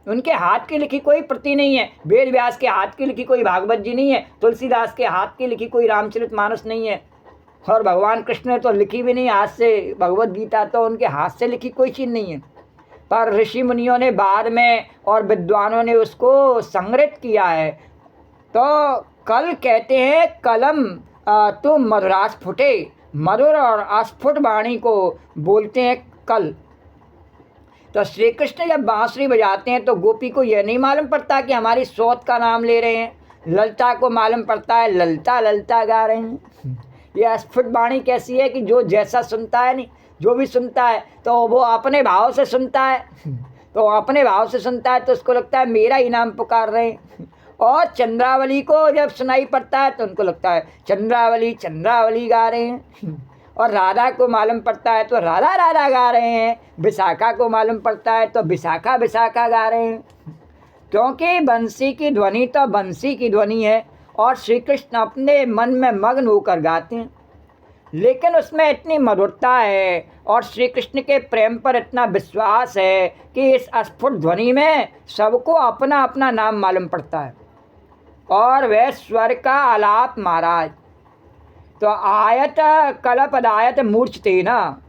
उनके हाथ की लिखी कोई प्रति नहीं है, वेद व्यास के हाथ की लिखी कोई भागवत जी नहीं है, तुलसीदास के हाथ की लिखी कोई रामचरितमानस नहीं है, और भगवान कृष्ण ने तो लिखी भी नहीं हाथ से। भगवत गीता तो उनके हाथ से लिखी कोई चीज़ नहीं है, पर ऋषि मुनियों ने बाद में और विद्वानों ने उसको संग्रहित किया है। तो कल कहते हैं कलम तो मधुरास्फुटे, मधुर और अस्फुट वाणी को बोलते हैं कल। तो श्री कृष्ण जब बांसुरी बजाते हैं तो गोपी को यह नहीं मालूम पड़ता कि हमारी सौत का नाम ले रहे हैं, ललता को मालूम पड़ता है ललता ललता गा रहे हैं। यह अस्फुट वाणी कैसी है कि जो जैसा सुनता है, नहीं जो भी सुनता है तो वो अपने भाव से सुनता है, तो अपने भाव से सुनता है तो उसको लगता है मेरा ही नाम पुकार रहे हैं। और चंद्रावली को जब सुनाई पड़ता है तो उनको लगता है चंद्रावली चंद्रावली गा रहे हैं। और राधा को मालूम पड़ता है तो राधा राधा गा रहे हैं, विशाखा को मालूम पड़ता है तो विशाखा विशाखा गा रहे हैं, क्योंकि बंसी की ध्वनि तो बंसी की ध्वनि है और श्री कृष्ण अपने मन में मग्न होकर गाते हैं। लेकिन उसमें इतनी मधुरता है और श्री कृष्ण के प्रेम पर इतना विश्वास है कि इस अस्फुट ध्वनि में सबको अपना अपना नाम मालूम पड़ता है। और वह स्वर का आलाप महाराज, तो आयत कलपदायत मूर्छते ना,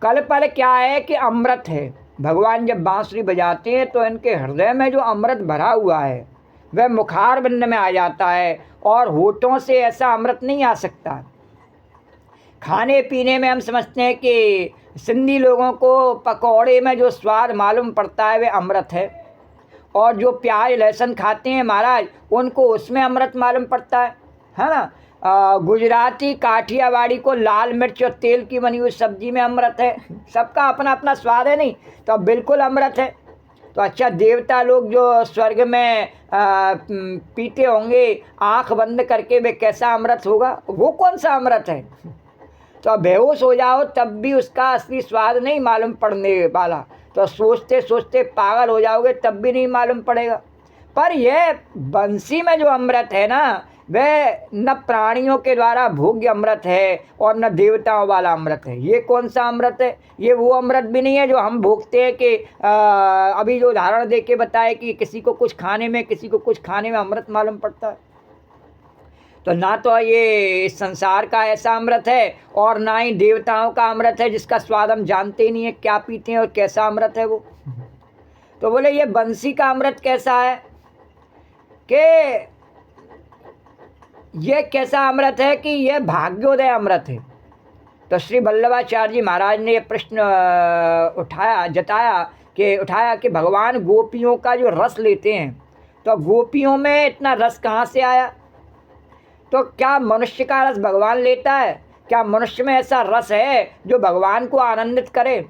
कलपल क्या है कि अमृत है। भगवान जब बांसुरी बजाते हैं तो इनके हृदय में जो अमृत भरा हुआ है वह मुखार बिंद में आ जाता है और होठों से ऐसा अमृत नहीं आ सकता। खाने पीने में हम समझते हैं कि सिंधी लोगों को पकौड़े में जो स्वाद मालूम पड़ता है वह अमृत है, और जो प्याज लहसुन खाते हैं महाराज उनको उसमें अमृत मालूम पड़ता है ना। गुजराती काठियावाड़ी को लाल मिर्च और तेल की बनी हुई सब्जी में अमृत है। सबका अपना अपना स्वाद है, नहीं तो बिल्कुल अमृत है। तो अच्छा, देवता लोग जो स्वर्ग में पीते होंगे आँख बंद करके, वे कैसा अमृत होगा, वो कौन सा अमृत है। तो बेहोश हो जाओ तब भी उसका असली स्वाद नहीं मालूम पड़ने वाला, तो सोचते सोचते पागल हो जाओगे तब भी नहीं मालूम पड़ेगा। पर यह बंसी में जो अमृत है ना, वह न प्राणियों के द्वारा भोग्य अमृत है और न देवताओं वाला अमृत है। ये कौन सा अमृत है? ये वो अमृत भी नहीं है जो हम भोगते हैं कि अभी जो उदाहरण दे के बताए कि किसी को कुछ खाने में, किसी को कुछ खाने में अमृत मालूम पड़ता है। तो ना तो ये इस संसार का ऐसा अमृत है और ना ही देवताओं का अमृत है जिसका स्वाद हम जानते ही नहीं है क्या पीते हैं और कैसा अमृत है वो। तो बोले ये बंसी का अमृत कैसा है कि ये कैसा अमृत है कि यह भाग्योदय अमृत है। तो श्री वल्लभाचार्य जी महाराज ने ये प्रश्न उठाया कि भगवान गोपियों का जो रस लेते हैं तो गोपियों में इतना रस कहाँ से आया? तो क्या मनुष्य का रस भगवान लेता है? क्या मनुष्य में ऐसा रस है जो भगवान को आनंदित करे?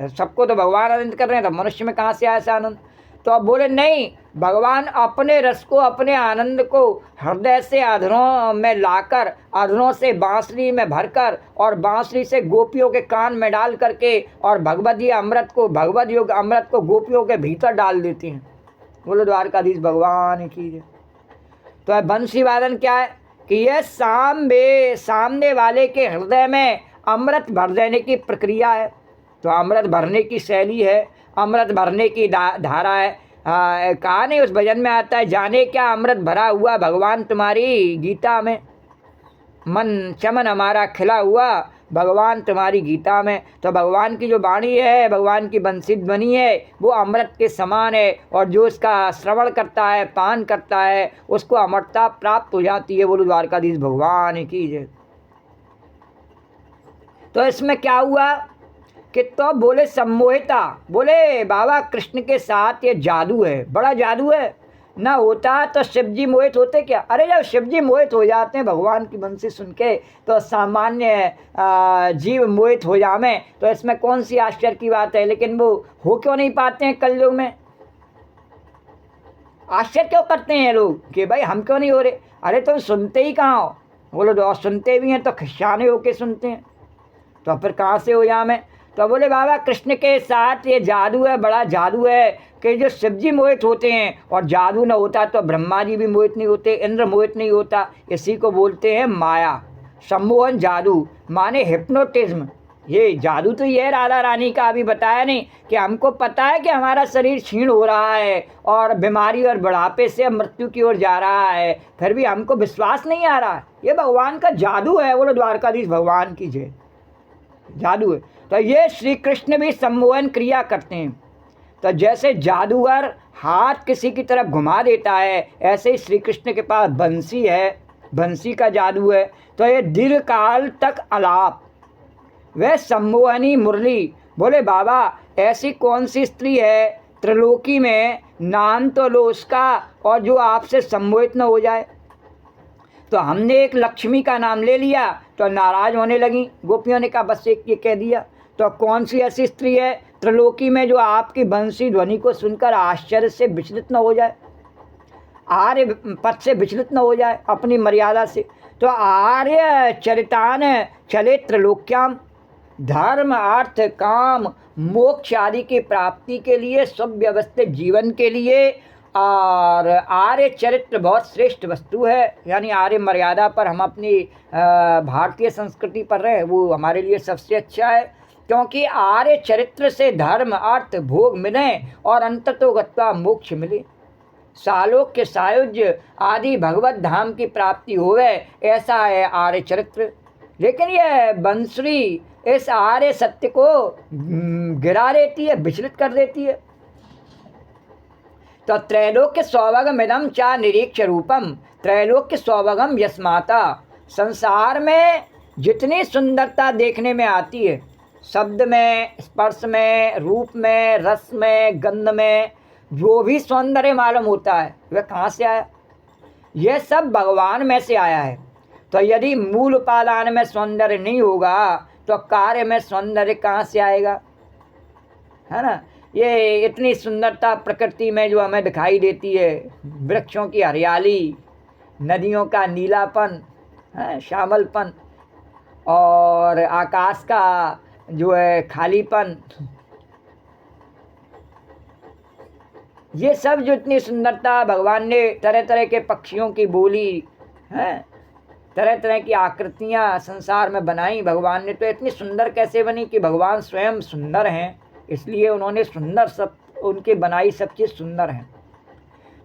सबको तो भगवान आनंदित कर रहे हैं, तो मनुष्य में कहाँ से आया ऐसा आनंद? तो अब बोले नहीं, भगवान अपने रस को, अपने आनंद को हृदय से अधरों में लाकर, अधरों से बांसुरी में भरकर और बांसुरी से गोपियों के कान में डाल करके और भगवदीय अमृत को, भगवद योग अमृत को गोपियों के भीतर डाल देते हैं। बोलो द्वारकाधीश भगवान की जय। तो बंसी वादन क्या है कि यह सामने वाले के हृदय में अमृत भर देने की प्रक्रिया है। तो अमृत भरने की शैली है, अमृत भरने की धारा है। कहा नहीं उस भजन में आता है, जाने क्या अमृत भरा हुआ भगवान तुम्हारी गीता में, मन चमन हमारा खिला हुआ भगवान तुम्हारी गीता में। तो भगवान की जो वाणी है, भगवान की बंसी ध्वनि है, वो अमृत के समान है और जो इसका श्रवण करता है, पान करता है, उसको अमरता प्राप्त हो जाती है। बोलो द्वारकाधीश भगवान की जय। तो इसमें क्या हुआ कि तो बोले सम्मोहिता, बोले बाबा कृष्ण के साथ ये जादू है, बड़ा जादू है। ना होता तो शिव जी मोहित होते क्या? अरे जब शिव जी मोहित हो जाते हैं भगवान की बंसी सुन के तो सामान्य जीव मोहित हो जावे, तो इसमें कौन सी आश्चर्य की बात है। लेकिन वो हो क्यों नहीं पाते हैं कलयुग में? आश्चर्य क्यों करते हैं लोग कि भाई हम क्यों नहीं हो रहे? अरे तुम सुनते ही कहाँ हो? बोलो तो सुनते भी हैं तो खिशाने होके सुनते हैं, तो फिर कहाँ से हो जावे? तो बोले बाबा कृष्ण के साथ ये जादू है, बड़ा जादू है कि जो शिव जी मोहित होते हैं, और जादू न होता तो ब्रह्मा जी भी मोहित नहीं होते, इंद्र मोहित नहीं होता। इसी को बोलते हैं माया, सम्मोहन जादू माने हिप्नोटिज्म। ये जादू तो ये राधा रानी का अभी बताया नहीं कि हमको पता है कि हमारा शरीर क्षीण हो रहा है और बीमारी और बुढ़ापे से मृत्यु की ओर जा रहा है, फिर भी हमको विश्वास नहीं आ रहा। ये भगवान का जादू है। बोलो द्वारकाधीश भगवान की जय। जादू है। तो ये श्री कृष्ण भी सम्मोहन क्रिया करते हैं। तो जैसे जादूगर हाथ किसी की तरफ घुमा देता है, ऐसे ही श्री कृष्ण के पास बंसी है, बंसी का जादू है। तो ये दीर्घकाल तक आलाप, वह सम्मोहनी मुरली। बोले बाबा ऐसी कौन सी स्त्री है त्रिलोकी में, नाम तो लो उसका, और जो आपसे सम्मोहित न हो जाए। तो हमने एक लक्ष्मी का नाम ले लिया तो नाराज होने लगी गोपियों ने कहा बस एक ये कह दिया। तो कौन सी ऐसी स्त्री है त्रिलोकी में जो आपकी बंसी ध्वनि को सुनकर आश्चर्य से विचलित न हो जाए, आर्य पद से विचलित न हो जाए अपनी मर्यादा से? तो आर्य चरितान चले त्रिलोक्याम, धर्म अर्थ काम मोक्ष आदि की प्राप्ति के लिए, सुव्यवस्थित जीवन के लिए। और आर्य चरित्र बहुत श्रेष्ठ वस्तु है, यानी आर्य मर्यादा पर हम अपनी भारतीय संस्कृति पर रहे, वो हमारे लिए सबसे अच्छा है। क्योंकि आर्य चरित्र से धर्म अर्थ भोग मिले और अंततोगत्वा मोक्ष मिले, सालोक्य सायुज्य आदि भगवत धाम की प्राप्ति होवे, ऐसा है आर्य चरित्र। लेकिन यह बंसुरी इस आर्य सत्य को गिरा देती है, विचलित कर देती है। तो त्रैलोक्य सौभगम इदम चा निरीक्ष रूपम, त्रैलोक्य सौभगम यस्माता। संसार में जितनी सुंदरता देखने में आती है, शब्द में, स्पर्श में, रूप में, रस में, गंध में, जो भी सौंदर्य मालूम होता है वह कहाँ से आया? यह सब भगवान में से आया है। तो यदि मूल उपादान में सौंदर्य नहीं होगा तो कार्य में सौंदर्य कहाँ से आएगा? है ना? ये इतनी सुंदरता प्रकृति में जो हमें दिखाई देती है, वृक्षों की हरियाली, नदियों का नीलापन, श्यामलपन, और आकाश का जो है खालीपन, ये सब जो इतनी सुंदरता भगवान ने, तरह तरह के पक्षियों की बोली, हैं। तरह तरह की आकृतियाँ संसार में बनाई भगवान ने, तो इतनी सुंदर कैसे बनी कि भगवान स्वयं सुंदर हैं, इसलिए उन्होंने सुंदर सब, उनकी बनाई सब चीज़ सुंदर है।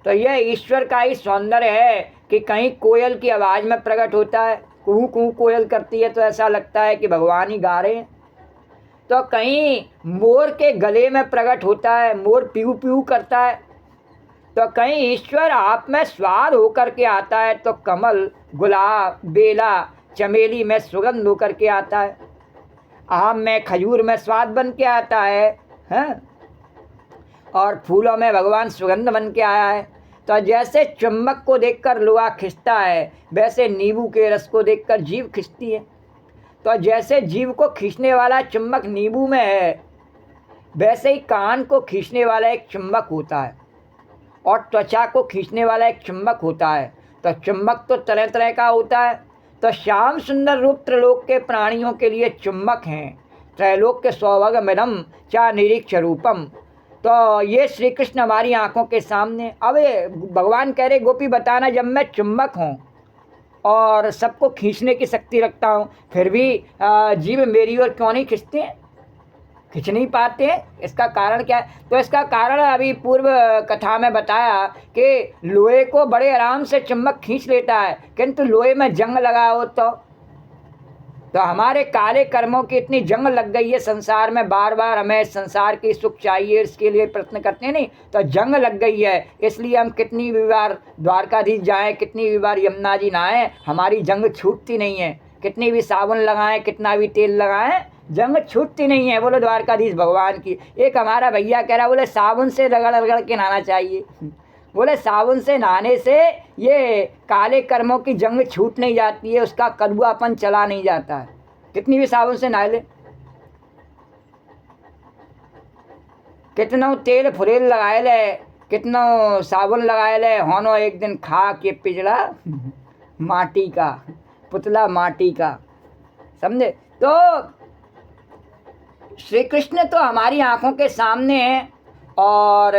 तो यह ईश्वर का ही सौंदर्य है कि कहीं कोयल की आवाज़ में प्रकट होता है, कुहू कुहू कोयल करती है तो ऐसा लगता है कि भगवान ही गा रहे हैं। तो कहीं मोर के गले में प्रकट होता है, मोर पीऊ पीऊ करता है। तो कहीं ईश्वर आप में स्वाद होकर के आता है, तो कमल, गुलाब, बेला, चमेली में सुगंध होकर के आता है। आम में, खजूर में स्वाद बन के आता है, हैं? और फूलों में भगवान सुगंध बन के आया है। तो जैसे चुम्बक को देखकर लोहा खिंचता है, वैसे नींबू के रस को देखकर जीभ खिंचती है। तो जैसे जीभ को खींचने वाला चुम्बक नींबू में है, वैसे ही कान को खींचने वाला एक चुम्बक होता है और त्वचा को खींचने वाला एक चुम्बक होता है। तो चुम्बक तो तरह तरह का होता है। तो श्याम सुंदर रूप त्रिलोक के प्राणियों के लिए चुम्बक हैं। त्रैलोक के सौभगमिदं च निरीक्ष रूपम। तो ये श्री कृष्ण हमारी आंखों के सामने। अब भगवान कह रहे गोपी बताना, जब मैं चुम्बक हूँ और सबको खींचने की शक्ति रखता हूँ, फिर भी जीव मेरी ओर क्यों नहीं खींचते हैं, खींच नहीं पाते हैं? इसका कारण क्या है? तो इसका कारण अभी पूर्व कथा में बताया कि लोहे को बड़े आराम से चुम्बक खींच लेता है, किंतु लोहे में जंग लगा हो तो हमारे काले कर्मों की इतनी जंग लग गई है संसार में, बार बार हमें संसार की सुख चाहिए, इसके लिए प्रयत्न करते हैं, नहीं तो जंग लग गई है। इसलिए हम कितनी भी बार द्वारकाधीश जाएं, कितनी भी बार यमुना जी नहाएं, हमारी जंग छूटती नहीं है। कितनी भी साबुन लगाएं, कितना भी तेल लगाएं, जंग छूटती नहीं है। बोलो द्वारकाधीश भगवान की। एक हमारा भैया कह रहा, बोले साबुन से रगड़ रगड़ के नहाना चाहिए। बोले साबुन से नहाने से ये काले कर्मों की जंग छूट नहीं जाती है, उसका कड़वापन चला नहीं जाता है। कितनी भी साबुन से नहा ले, कितनों तेल फुरेल लगाए ले, कितनों साबुन लगाए ले, होनो एक दिन खा के पिछड़ा माटी का पुतला, माटी का, समझे? तो श्री कृष्ण तो हमारी आंखों के सामने हैं। और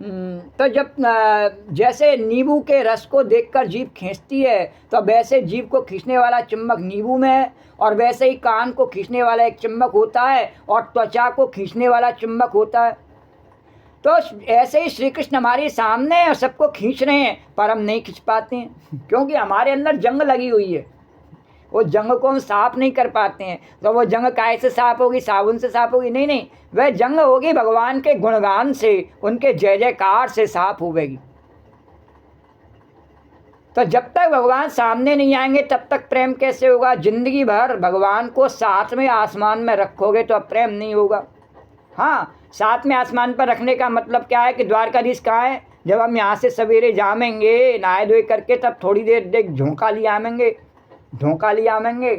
तो जब जैसे नींबू के रस को देखकर जीभ खींचती है, तो वैसे जीभ को खींचने वाला चुम्बक नींबू में है, और वैसे ही कान को खींचने वाला एक चुम्बक होता है, और त्वचा को खींचने वाला चुम्बक होता है। तो ऐसे ही श्री कृष्ण हमारे सामने हैं और सबको खींच रहे हैं, पर हम नहीं खींच पाते हैं, क्योंकि हमारे अंदर जंग लगी हुई है। वो जंग को हम साफ नहीं कर पाते हैं। तो वो जंग काय से साफ होगी? साबुन से साफ होगी? नहीं नहीं, वह जंग होगी भगवान के गुणगान से, उनके जय जयकार से साफ होगी। तो जब तक भगवान सामने नहीं आएंगे तब तक प्रेम कैसे होगा? जिंदगी भर भगवान को सातवें आसमान में रखोगे तो अब प्रेम नहीं होगा। हाँ, सातवें आसमान पर रखने का मतलब क्या है कि द्वारकाधीश कहाँ है? जब हम यहाँ से सवेरे जामेंगे नहाए धोए करके, तब थोड़ी देर देख झोंका लिया आमेंगे, ढोंका लिया आमेंगे,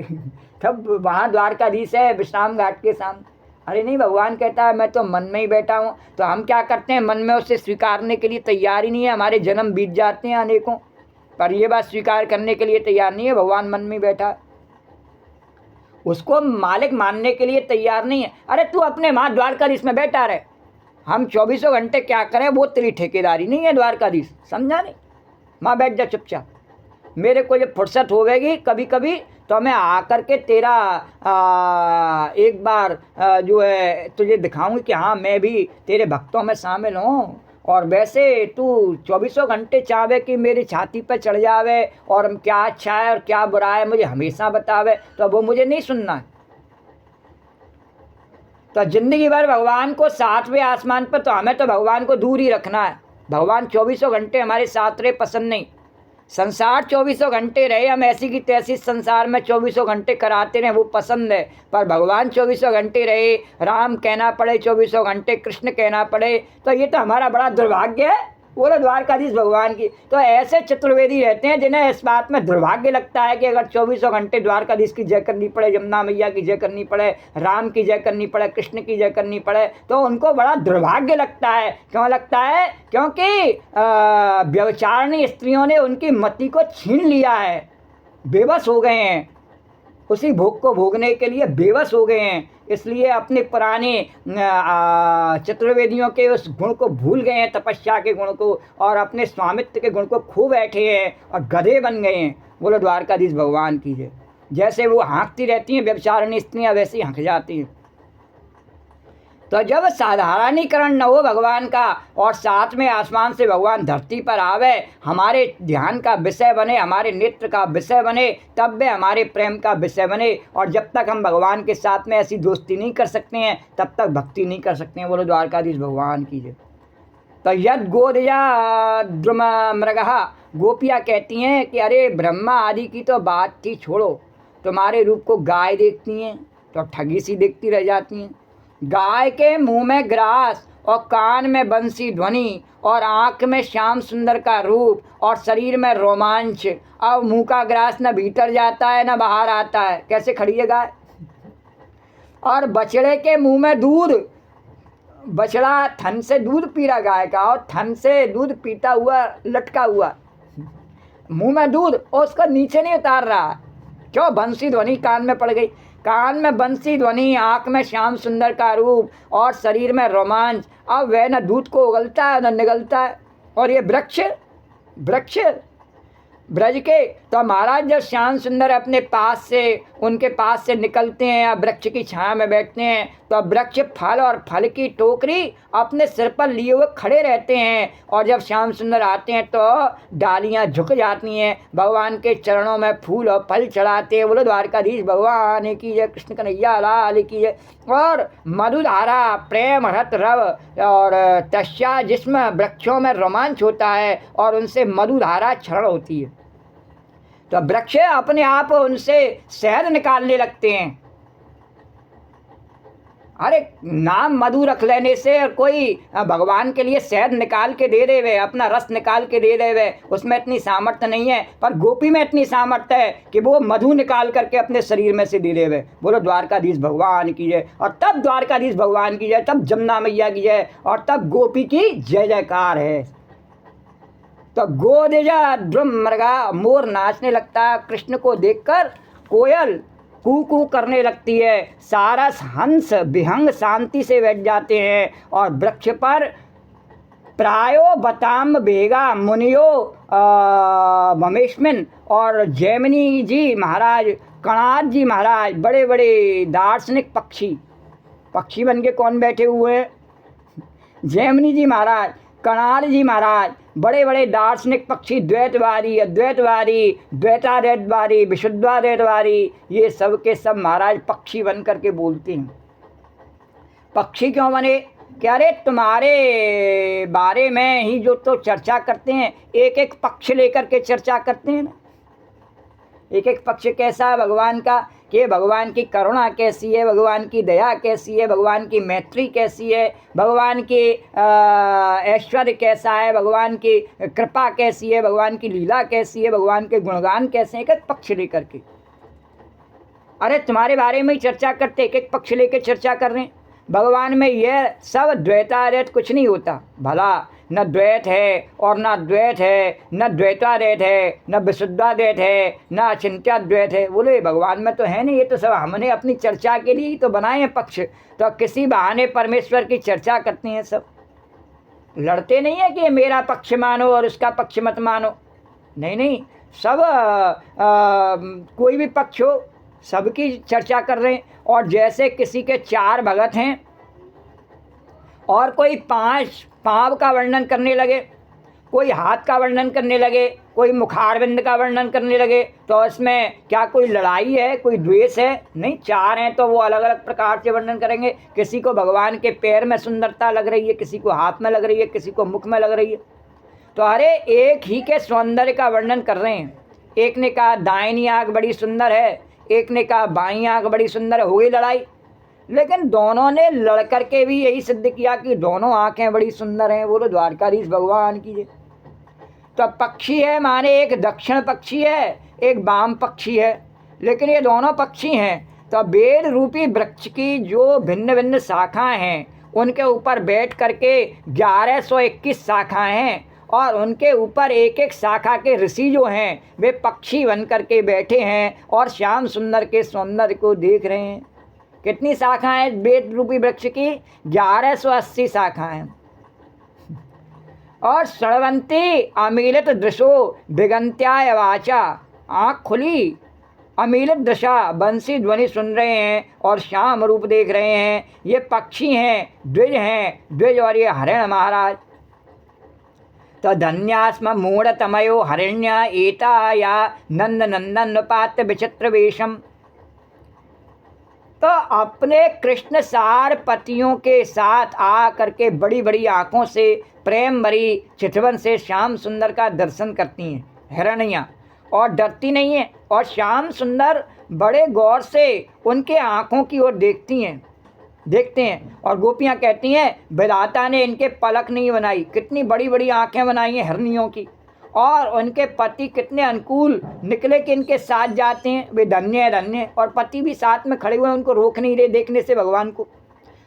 तब वहाँ द्वारकाधीश है विश्राम घाट के सामने। अरे नहीं, भगवान कहता है मैं तो मन में ही बैठा हूँ। तो हम क्या करते हैं? मन में उसे स्वीकारने के लिए तैयार ही नहीं है। हमारे जन्म बीत जाते हैं अनेकों, पर ये बात स्वीकार करने के लिए तैयार नहीं है भगवान मन में बैठा है। उसको मालिक मानने के लिए तैयार नहीं है। अरे तू अपने माँ द्वारकाधीश में बैठा रहे, हम 24 घंटे क्या करें, वो तेरी ठेकेदारी नहीं है द्वारकाधीश, समझा नहीं? माँ बैठ जा चुपचाप, मेरे को जब फुर्सत होगी कभी कभी तो मैं आकर के तेरा एक बार जो है तुझे दिखाऊंगी कि हाँ मैं भी तेरे भक्तों में शामिल हूँ। और वैसे तू 24 घंटे चाहे कि मेरी छाती पर चढ़ जावे और क्या अच्छा है और क्या बुरा है मुझे हमेशा बतावे, तो वो मुझे नहीं सुनना है। तो जिंदगी भर भगवान को सातवें आसमान पर, तो हमें तो भगवान को दूर ही रखना है। भगवान 24 घंटे हमारे साथ रहे पसंद नहीं। संसार 24 घंटे रहे, हम ऐसी की तैसी संसार में 24 घंटे कराते रहे, वो पसंद है। पर भगवान 24 घंटे रहे, राम कहना पड़े 24 घंटे, कृष्ण कहना पड़े, तो ये तो हमारा बड़ा दुर्भाग्य है। बोलो द्वारकाधीश भगवान की। तो ऐसे चतुर्वेदी रहते हैं जिन्हें इस बात में दुर्भाग्य लगता है कि अगर 24 घंटे द्वारकाधीश की जय करनी पड़े, यमुना मैया की जय करनी पड़े, राम की जय करनी पड़े, कृष्ण की जय करनी पड़े, तो उनको बड़ा दुर्भाग्य लगता है। क्यों लगता है? क्योंकि व्यभिचारिणी स्त्रियों ने उनकी मति को छीन लिया है, बेबस हो गए हैं। उसी भोग को भोगने के लिए बेबस हो गए हैं, इसलिए अपने पुराने चतुर्वेदियों के उस गुण को भूल गए हैं, तपस्या के गुण को, और अपने स्वामित्व के गुण को खो बैठे हैं और गधे बन गए हैं। बोलो द्वारकाधीश भगवान की जय। जैसे वो हाँकती रहती हैं व्यभिचारिणी स्त्रियाँ, वैसे ही हाँक जाती हैं। तो जब साधारणीकरण न हो भगवान का, और साथ में आसमान से भगवान धरती पर आवे, हमारे ध्यान का विषय बने, हमारे नेत्र का विषय बने, तब वे हमारे प्रेम का विषय बने। और जब तक हम भगवान के साथ में ऐसी दोस्ती नहीं कर सकते हैं, तब तक भक्ति नहीं कर सकते हैं। बोलो द्वारकाधीश भगवान की जय। तो यद गोदया द्रुम मृगः, गोपियाँ कहती हैं कि अरे ब्रह्मा आदि की तो बात थी, छोड़ो, तुम्हारे रूप को गाय देखती हैं तो ठगी सी देखती रह जाती हैं। गाय के मुंह में ग्रास और कान में बंसी ध्वनि और आँख में श्याम सुंदर का रूप और शरीर में रोमांच। अब मुंह का ग्रास न भीतर जाता है न बाहर आता है, कैसे खड़ी है गाय। और बछड़े के मुंह में दूध, बछड़ा थन से दूध पी रहा गाय का, और थन से दूध पीता हुआ लटका हुआ, मुंह में दूध और उसका नीचे नहीं उतार रहा। क्यों? बंसी ध्वनि कान में पड़ गई। कान में बंसी ध्वनि, आँख में श्याम सुंदर का रूप और शरीर में रोमांच। अब वह न दूध को उगलता है न निगलता है। और ये वृक्ष ब्रज के, तो महाराज जब श्याम सुंदर अपने पास से, उनके पास से निकलते हैं या वृक्ष की छाया में बैठते हैं, तो वृक्ष फल और फल की टोकरी अपने सिर पर लिए हुए खड़े रहते हैं। और जब श्याम सुंदर आते हैं तो डालियां झुक जाती हैं, भगवान के चरणों में फूल और फल चढ़ाते हैं। बोलो द्वारकाधीश भगवान की जय, कृष्ण कन्हैया लाल की जय। और मधुधारा प्रेम रत रव और तस्या, जिसमें वृक्षों में रोमांच होता है और उनसे मधुधारा क्षरण होती है, तो वृक्ष अपने आप उनसे शहद निकालने लगते हैं। अरे नाम मधु रख लेने से कोई भगवान के लिए शहद निकाल के दे देवे, अपना रस निकाल के दे देवे, उसमें इतनी सामर्थ्य नहीं है। पर गोपी में इतनी सामर्थ्य है कि वो मधु निकाल करके अपने शरीर में से दे देवे। बोलो द्वारकाधीश भगवान की जय। और तब द्वारकाधीश भगवान की जय, तब जमुना मैया की जय, और तब गोपी की जय जयकार है। तो गोदजा ध्रुम मृगा, मोर नाचने लगता है कृष्ण को देखकर, कोयल कू कू करने लगती है, सारस हंस विहंग शांति से बैठ जाते हैं। और वृक्ष पर प्रायो बताम बेगा मुनियो ममेशमिन, और जैमिनी जी महाराज, कणाद जी महाराज, बड़े बड़े दार्शनिक पक्षी बन के कौन बैठे हुए हैं? जैमिनी जी महाराज, कणाद जी महाराज, बड़े बड़े दार्शनिक पक्षी, द्वैतवादी, अद्वैतवादी, द्वैताद्वैतवादी, विशुद्धाद्वैतवादी, ये सब के सब महाराज पक्षी बन करके बोलते हैं। पक्षी क्यों बने? क्या रे तुम्हारे बारे में ही जो तो चर्चा करते हैं, एक एक पक्ष लेकर के चर्चा करते हैं ना। एक एक पक्ष कैसा है भगवान का, कि भगवान की करुणा कैसी है, भगवान की दया कैसी है, भगवान की मैत्री कैसी है, भगवान की ऐश्वर्य कैसा है, भगवान की कृपा कैसी है, भगवान की लीला कैसी है, भगवान के गुणगान कैसे हैं, एक एक पक्ष लेकर के। अरे तुम्हारे बारे में ही चर्चा करते, एक एक पक्ष लेकर चर्चा कर रहे हैं। भगवान में यह सब द्वैताद्वैत कुछ नहीं होता। भला न द्वैत है और न द्वैत है, न द्वैताद्वैत है, न विशुद्धाद्वैत है, न अचिंत्याद्वैत है। बोले भगवान में तो है नहीं। ये तो सब हमने अपनी चर्चा के लिए ही तो बनाए हैं पक्ष। तो किसी बहाने परमेश्वर की चर्चा करते हैं सब, लड़ते नहीं है कि मेरा पक्ष मानो और उसका पक्ष मत मानो। नहीं, सब कोई भी पक्ष हो, सबकी चर्चा कर रहे हैं। और जैसे किसी के 4 भगत हैं और कोई 5 पाँव का वर्णन करने लगे, कोई हाथ का वर्णन करने लगे, कोई मुखारबिंद का वर्णन करने लगे, तो इसमें क्या कोई लड़ाई है, कोई द्वेष है? नहीं, 4 हैं तो वो अलग अलग प्रकार से वर्णन करेंगे। किसी को भगवान के पैर में सुंदरता लग रही है, किसी को हाथ में लग रही है, किसी को मुख में लग रही है। तो अरे एक ही के सौंदर्य का वर्णन कर रहे हैं। एक ने कहा दाहिनी आँख बड़ी सुंदर है, एक ने कहा बाईं आँख बड़ी सुंदर है, हो गई लड़ाई। लेकिन दोनों ने लड़ करके भी यही सिद्ध किया कि दोनों आँखें बड़ी सुंदर हैं। बोलो द्वारकाधीश भगवान की जय। तो पक्षी है माने एक दक्षिण पक्षी है, एक वाम पक्षी है, लेकिन ये दोनों पक्षी हैं। तो वेद रूपी वृक्ष की जो भिन्न भिन्न शाखाएँ हैं, उनके ऊपर बैठ करके 1121 शाखाएँ हैं। और उनके ऊपर एक एक शाखा के ऋषि जो हैं वे पक्षी बन करके बैठे हैं और श्याम सुंदर के सौंदर्य को देख रहे हैं। कितनी शाखाएं वेद रूपी वृक्ष की? 1180 शाखाएं। और षड़वंती अमीलित दृशो दिगंत्याय वाचा, आँख खुली अमीलित दशा बंसी ध्वनि सुन रहे हैं और श्याम रूप देख रहे हैं। ये पक्षी हैं, द्विज हैं, द्विज और ये हरिण महाराज। तो धन्यास्म मूढ़तमयो हरिण्या एता या नंद नंदन पात्र विचित्र वेशम। तो अपने कृष्ण सार पतियों के साथ आ करके बड़ी बड़ी आँखों से प्रेम भरी चितवन से श्याम सुंदर का दर्शन करती हैं हिरणियाँ, और डरती नहीं हैं। और श्याम सुंदर बड़े गौर से उनके आँखों की ओर देखते हैं। और गोपियाँ कहती हैं विधाता ने इनके पलक नहीं बनाई, कितनी बड़ी बड़ी आँखें बनाई हैं हिरनियों की। और उनके पति कितने अनुकूल निकले कि इनके साथ जाते हैं, वे धन्य है धन्य। और पति भी साथ में खड़े हुए, उनको रोक नहीं रहे देखने से भगवान को।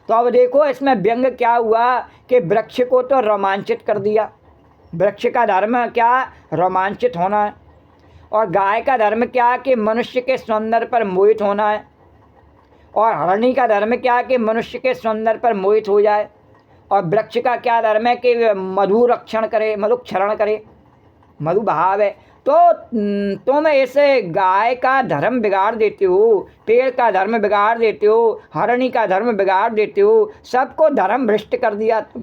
तो अब देखो इसमें व्यंग क्या हुआ कि वृक्ष को तो रोमांचित कर दिया। वृक्ष का धर्म क्या? रोमांचित होना है। और गाय का धर्म क्या? कि मनुष्य के सौंदर्य पर मोहित होना है। और हरणी का धर्म क्या? कि मनुष्य के सौंदर्य पर मोहित हो जाए। और वृक्ष का क्या धर्म है? कि मधु रक्षण करे, मधु क्षरण करे, मधु भाव है। तो तुम ऐसे गाय का धर्म बिगाड़ देते हो, पेड़ का धर्म बिगाड़ देते हो, हरणी का धर्म बिगाड़ देते हो, सबको धर्म भ्रष्ट कर दिया तुम।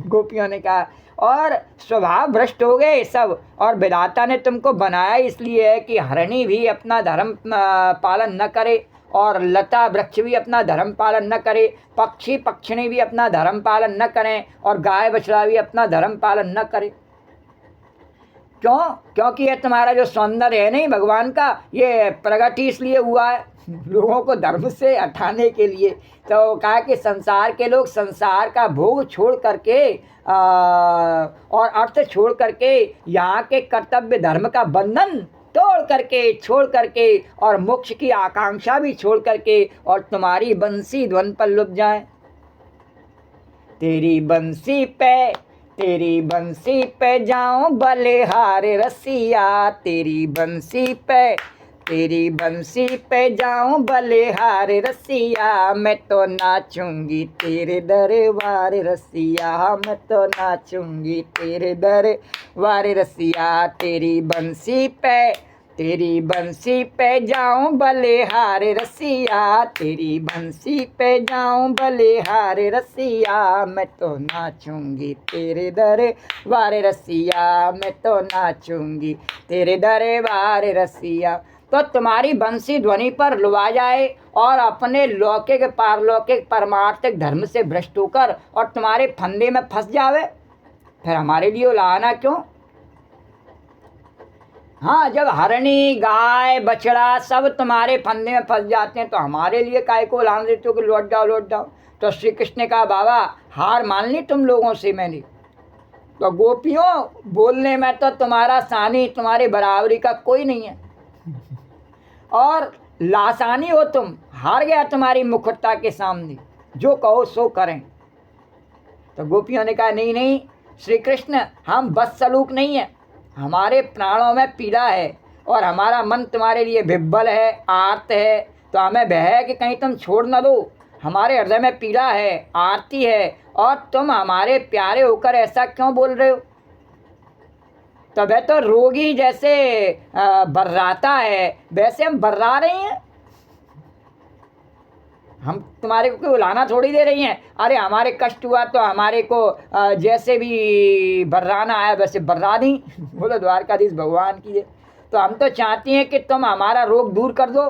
गोपियों ने कहा और स्वभाव भ्रष्ट हो गए सब। और विधाता ने तुमको बनाया इसलिए है कि हरणी भी अपना धर्म पालन न करे, और लता वृक्ष भी अपना धर्म पालन न करे, पक्षी पक्षिणी भी अपना धर्म पालन न करें, और गाय बछड़ा भी अपना धर्म पालन न करे। क्यों? क्योंकि ये तुम्हारा जो सौंदर्य है नहीं भगवान का, ये प्रगट ही इसलिए हुआ है लोगों को धर्म से हटाने के लिए। तो कहा कि संसार के लोग संसार का भोग छोड़ करके और अर्थ छोड़ करके, यहाँ के कर्तव्य धर्म का बंधन तोड़ करके, छोड़ करके, और मोक्ष की आकांक्षा भी छोड़ करके, और तुम्हारी बंसी ध्वन पर लुभ जाएं। तेरी बंसी पे जाऊं बलिहार रसिया, तेरी बंसी पे जाऊं बलिहार रसिया, मैं तो नाचूंगी तेरे दरबार रसिया, मैं तो नाचूंगी तेरे दरबार रसिया। तेरी बंसी पे जाऊं बलिहार रसिया, तेरी बंसी पे जाऊं बलिहार रसिया, मैं तो नाचूंगी तेरे दरबार रसिया, मैं तो नाचूंगी तेरे दरबार रसिया। तो तुम्हारी बंसी ध्वनि पर लुभा जाए और अपने लौकिक पारलौकिक परमार्थिक धर्म से भ्रष्ट होकर और तुम्हारे फंदे में फंस जावे, फिर हमारे लिए उलाहना क्यों? हाँ, जब हरणी गाय बछड़ा सब तुम्हारे फंदे में फंस जाते हैं तो हमारे लिए काय को उलाहना देते हो कि लौट जाओ। तो श्री कृष्ण ने कहा बाबा हार मान ली तुम लोगों से मैंने। तो गोपियों बोलने में तो तुम्हारा सानी, तुम्हारे बराबरी का कोई नहीं है, और लासानी हो तुम, हार गया तुम्हारी मुखरता के सामने, जो कहो सो करें। तो गोपियों ने कहा नहीं श्री कृष्ण, हम बस सलूक नहीं है, हमारे प्राणों में पीड़ा है और हमारा मन तुम्हारे लिए विह्वल है, आर्त है। तो हमें भय है कि कहीं तुम छोड़ न दो, हमारे हृदय में पीड़ा है, आरती है, और तुम हमारे प्यारे होकर ऐसा क्यों बोल रहे हो? तब तो रोगी जैसे बर्राता है वैसे हम बर्रा रहे हैं। हम तुम्हारे को उलाना थोड़ी दे रही हैं। अरे हमारे कष्ट हुआ तो हमारे को जैसे भी बर्राना आया वैसे बर्रा दी। बोलो द्वारकाधीश भगवान की है। तो हम तो चाहती हैं कि तुम हमारा रोग दूर कर दो।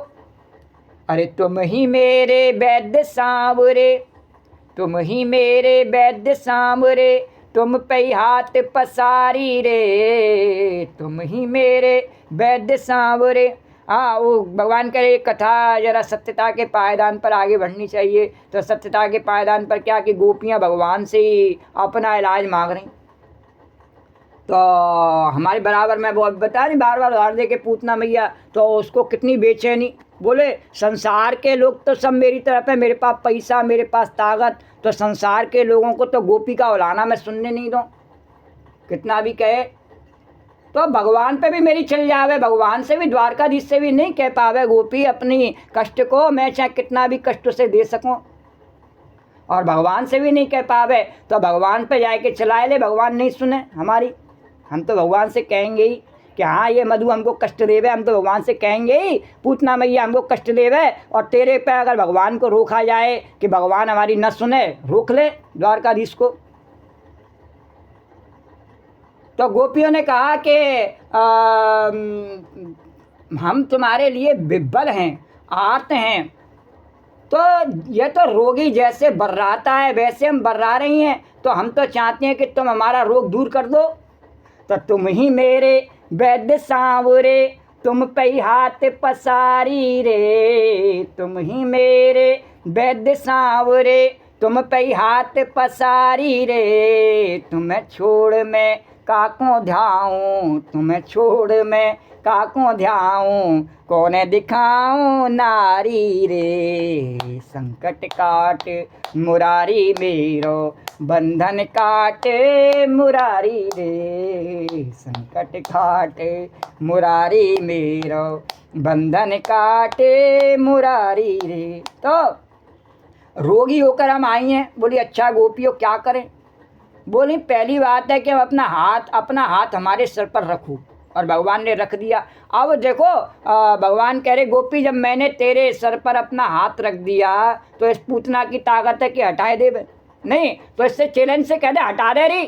अरे तुम ही मेरे वैद्य सांवरे, तुम ही मेरे वैद्य सांवरे, तुम पे हाथ पसारी रे, तुम ही मेरे वैद्य सांवरे। हाँ, वो भगवान करे कथा जरा सत्यता के पायदान पर आगे बढ़नी चाहिए। तो सत्यता के पायदान पर क्या कि गोपियाँ भगवान से ही अपना इलाज मांग रही। तो हमारे बराबर में वो बता नहीं बार बार उधार दे के पूतना मैया, तो उसको कितनी बेचैनी। बोले संसार के लोग तो सब मेरी तरफ है, मेरे पास पैसा, मेरे पास ताकत, तो संसार के लोगों को तो गोपी का उलाना मैं सुनने नहीं दूँ। कितना भी कहे तो भगवान पे भी मेरी चल जावे, भगवान से भी, द्वारकाधीश से भी नहीं कह पावे गोपी अपनी कष्ट को मैं चाहे कितना भी कष्ट से दे सकूं, और भगवान से भी नहीं कह पावे तो भगवान पे जाके चलाए ले, भगवान नहीं सुने हमारी। हम तो भगवान से कहेंगे ही कि हाँ ये मधु हमको कष्ट देवे, हम तो भगवान से कहेंगे ही पूतना मैया हमको कष्ट देवे, और तेरे पे अगर भगवान को रोका जाए कि भगवान हमारी न सुने, रोक ले द्वारकाधीश को। तो गोपियों ने कहा कि हम तुम्हारे लिए विब्बल हैं, आर्त हैं, तो ये तो रोगी जैसे बर्राता है वैसे हम बर्रा रही हैं, तो हम तो चाहते हैं कि तुम हमारा रोग दूर कर दो। तो तुम ही मेरे वैद्य सांवरे, तुम पे हाथ पसारी रे, तुम ही मेरे वैद्य सांवरे, तुम पे हाथ पसारी रे, तुम्हें छोड़ मैं काकों ध्याऊं, तुम्हें छोड़ मैं काकों ध्याऊं, कौने दिखाऊं नारी रे, संकट काट मुरारी मेरो, बंधन काट मुरारी रे, संकट काट मुरारी मेरो, बंधन काट मुरारी रे। तो रोगी होकर हम आई हैं। बोली अच्छा गोपियों क्या करें? बोली पहली बात है कि हम अपना हाथ हमारे सिर पर रखो, और भगवान ने रख दिया। अब देखो भगवान कह रहे गोपी जब मैंने तेरे सर पर अपना हाथ रख दिया तो इस पूतना की ताकत है कि हटाए दे? नहीं, तो इससे चैलेंज से कह दे हटा दे रही,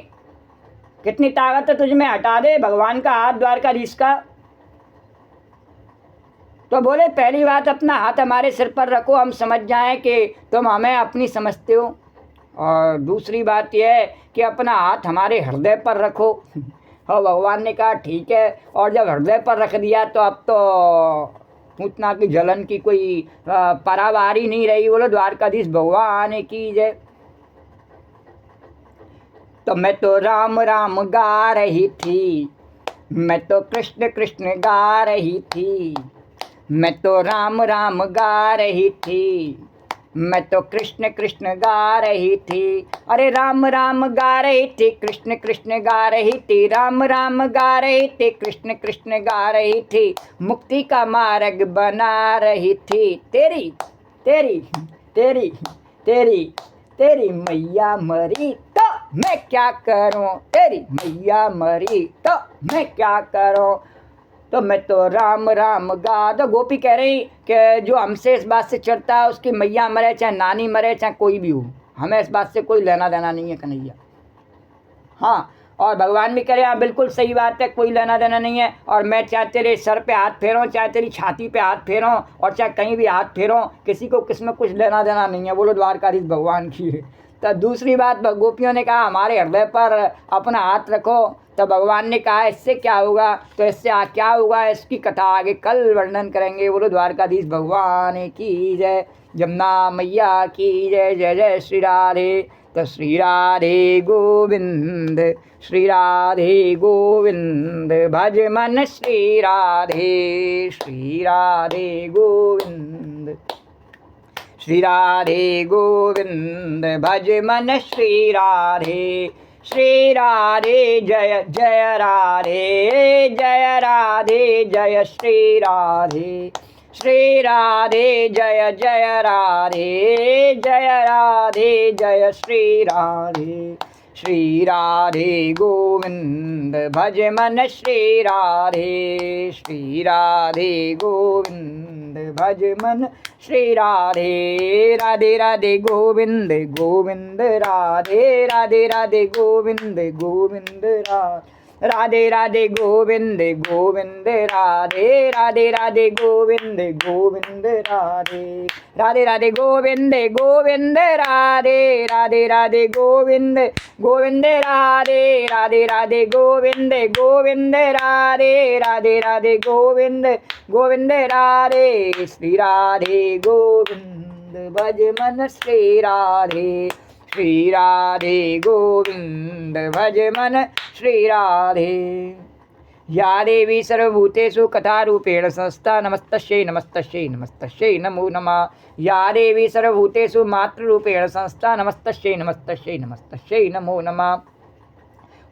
कितनी ताकत है तुझ में, हटा दे भगवान का हाथ द्वारकाधीश का। तो बोले पहली बात अपना हाथ हमारे सिर पर रखो, हम समझ जाएं कि तुम हमें अपनी समझते हो, और दूसरी बात यह है कि अपना हाथ हमारे हृदय पर रखो। और भगवान ने कहा ठीक है, और जब हृदय पर रख दिया तो अब तो पूतना की जलन की कोई पारावारी नहीं रही। बोलो द्वारकाधीश भगवान की जय। तो मैं तो राम राम गा रही थी, मैं तो कृष्ण कृष्ण गा रही थी, मैं तो राम राम गा रही थी, मैं तो कृष्ण कृष्ण गा रही थी। अरे राम राम गा रही थी, कृष्ण कृष्ण गा रही थी, राम राम गा रही थी, कृष्ण कृष्ण गा रही थी, मुक्ति का मार्ग बना रही थी। तेरी तेरी तेरी तेरी तेरी मैया मरी तो मैं क्या करूं, तेरी मैया मरी तो मैं क्या करूं। तो मैं तो राम राम गा। तो गोपी कह रही कि जो हमसे इस बात से चढ़ता है उसकी मैया मरे चाहे नानी मरे चाहे कोई भी हो, हमें इस बात से कोई लेना देना नहीं है कन्हैया। हाँ, और भगवान भी कह रहे हाँ बिल्कुल सही बात है, कोई लेना देना नहीं है, और मैं चाहे तेरे सर पे हाथ फेरूं, चाहे तेरी छाती पे हाथ फेरूं, और चाहे कहीं भी हाथ फेरूं, किसी को किसमें कुछ लेना देना नहीं है। बोलो द्वारकाधीश भगवान की। तो दूसरी बात गोपियों ने कहा हमारे हृदय पर अपना हाथ रखो। तो भगवान ने कहा इससे क्या होगा? तो इससे क्या होगा इसकी कथा आगे कल वर्णन करेंगे। बोलो द्वारकाधीश भगवान की जय, जमुना मैया की जय। जय जय श्री राधे। तो श्री राधे गोविंद, श्री राधे गोविंद, भज मन श्री राधे, श्री राधे गोविंद, श्री राधे गोविंद, भज मन श्री राधे, श्री राधे जय जय राधे, जय राधे जय श्री राधे, श्री राधे जय जय राधे, जय राधे जय श्री राधे, श्री राधे गोविंद, भज मन श्री राधे, श्री राधे गोविंद, भज मन श्री राधे। राधे राधे गोविंद गोविंद राधे, राधे राधे गोविंद गोविंद राधे, राधे गोविंद गोविंद राधे, राधे राधे गोविंद गोविंद राधे, राधे राधे गोविंद गोविंद राधे, राधे राधे गोविंद गोविंद राधे, राधे राधे गोविंद गोविंद राधे, राधे राधे गोविंद गोविंद राधे, श्री राधे गोविंद भज मन श्री राधे, श्री राधे गोविंद भज मन श्री राधे। या देवी सर्वभूतेषु कथारूपेण संस्था नमस्तस्यै नमस्तस्यै नमस्तस्यै नमो नमः। या देवी सर्वभूतेषु मातृरूपेण संस्था नमस्तस्यै नमस्तस्यै नमस्तस्यै नमो नमः।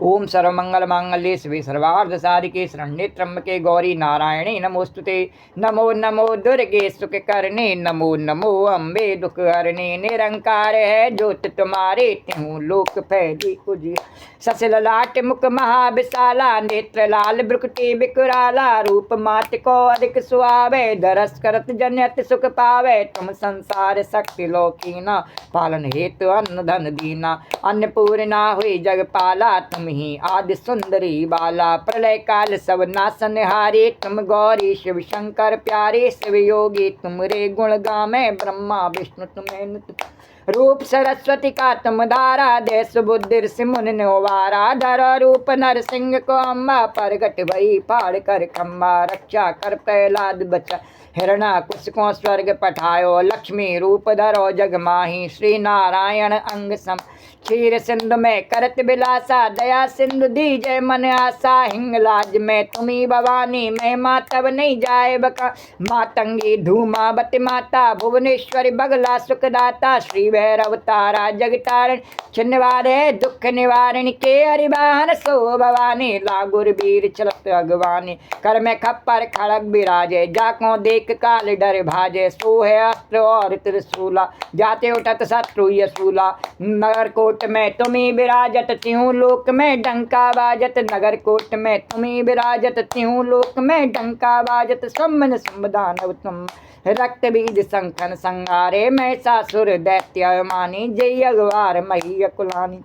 ओम सर्वमंगल मांगल्ये शिवे सर्वार्थ साधिके शरण्ये त्र्यंबके गौरी नारायणे नमोस्तुते। नमो नमो दुर्गे सुख करने, नमो नमो अम्बे दुख हरने। निरंकार है ज्योत तुम्हारे, त्यों लोक फैली कुजी। ससल लाट मुख महाविशाला, नेत्र लाल ब्रुकटी बिकुराला। रूप मात को अधिक सुहावे, दरस करत जन्यत सुख पावे। तुम संसार शक्ति लोकीना, पालन हेतु अन्न धन दीना। अन्नपूर्णा हुई जगपाला, तुम ही आदि सुंदरी बाला। प्रलय काल सब नासनहारी, तुम गौरी शिव शंकर प्यारे। शिव योगी तुमरे गुण गामे, ब्रह्मा विष्णु तुम्हें नित। रूप सरस्वती का तुम धारा, देश बुद्धि सिमुन नोवारा। धर रूप नर सिंह को अम्बा, प्रगट भई पाड़ कर खम्बा। रक्षा कर प्रहलाद बचा, हिरणा कुश को स्वर्ग पठायो। लक्ष्मी रूप धरो जग माही, श्री नारायण अंग सम। क्षीर सिंधु में करत बिलासा, दया सिंधु दीजय मन आशा। हिंगलाज में तुम्ही भवानी, महिमा तब नहीं जाए बका। मातंगी धूमावती माता, भुवनेश्वरी बगला सुखदाता। श्री भैरव तारा जगतारण, छिन्नवारे दुख निवारण के। हरिवाहन सो भवानी, लागुर वीर चलत अगवानी। कर में खप्पर खड़ग बिराजे, जाको देख काल डर भाजे। सो है अस्त्र और त्रिशूला, जाते उठत शत्रु यसूला। नगर कोट में तुम्ही विराजत, त्यों लोक में डंका बाजत। नगर कोट में तुम्ही विराजत, त्यों लोक में डंका बाजत। सम्मन संबदानव तुम, रक्त बीज संखन संगारे। महिषासुर दैत्य मानी, जय अगवार मही कुलानी।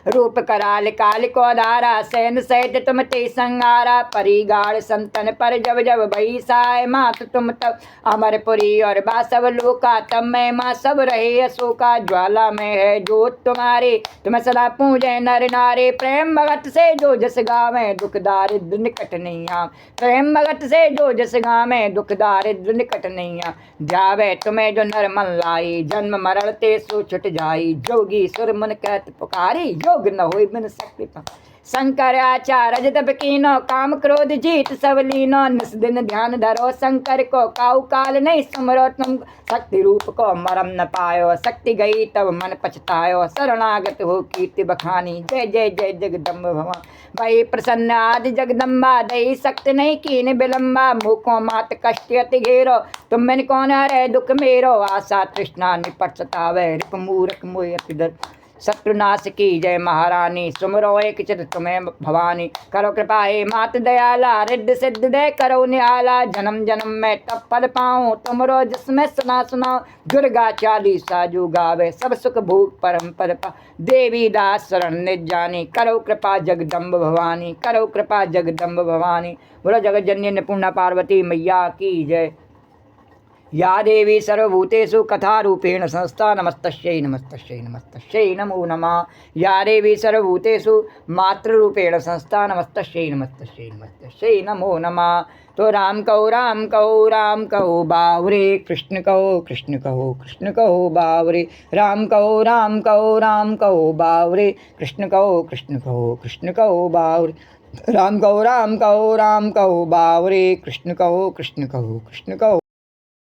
रूप कराल काल को धारा, सैन सहित तुम ते संगारा। परिगाड़ संतन पर जब जब भई साय, मात तुम तब अमरपुरी और बासव लोका। तब मैं माँ सब रहे अशोका, ज्वाला में है जोत तुम्हारे। तुम सदा पूजे नर नारे, प्रेम भगत से जो जस गावे। दुख दारिद्र निकट नहीं आ, प्रेम भगत से जो जस गावे। दुख दारिद्र निकट नहीं आ, ध्यावे तुम्हें जो नर मन लाई। जन्म मरण ते सो छुट जाई, जोगी सुर मन कहत पुकारी। योग न होय बिन शक्ति पाए, शंकर आचार जब कीनो। काम क्रोध जीत सब लीनो, निस दिन ध्यान धरो शंकर को। काऊ काल नहीं सुमरो तुम, शक्ति रूप को मरम न पायो। शक्ति गई तब मन पछतायो, शरणागत हो कीर्ति बखानी। जय जय जय जगदम्ब भवान, वही प्रसन्न आदि जगदम्बा। दही शक्ति नहीं कीन विलम्बा, मुको मात कष्ट अति घेरो। तुम मैंने कौन हरे दुख मेरो, आशा तृष्णा निपट सतावे। रिप मूरख मोय अति डर, शत्रुनाश की जय महारानी। सुमरो एक चित तुम्हें भवानी, करो कृपा हे मात दयाला। रिद्ध सिद्ध दे करो निहाला, जन्म जन्म में तब पद पाऊँ। तुमरो जिसमें सुना सुनाओ, दुर्गा चालीसा जो गावे। सब सुख भूख परम पद पा, देवी दास शरण निज जानी। करो कृपा जगदम्ब भवानी, करो कृपा जगदम्ब भवानी। बोलो जगत जननी अन्नपूर्णा पार्वती मैया की जय। या देवी सर्वभूतेषु कथारूपेण संस्था, नमस्तस्यै नमस्तस्यै नमस्तस्यै नमो नमः। या देवी सर्वभूतेषु मातृरूपेण संस्था, नमस्तस्यै नमस्तस्यै नमस्तस्यै नमो नमः। तो राम कहो राम कहो राम कहो बावरे, कृष्ण कहो कृष्ण कहो कृष्ण कहो बावरे। राम कहो राम कहो राम कहो बावरे, कृष्ण कहो कृष्ण कहो कृष्ण कहो बावरे। राम कहो राम कहो राम कहो बावरे, कृष्ण कहो कृष्ण कहो कृष्ण कहो।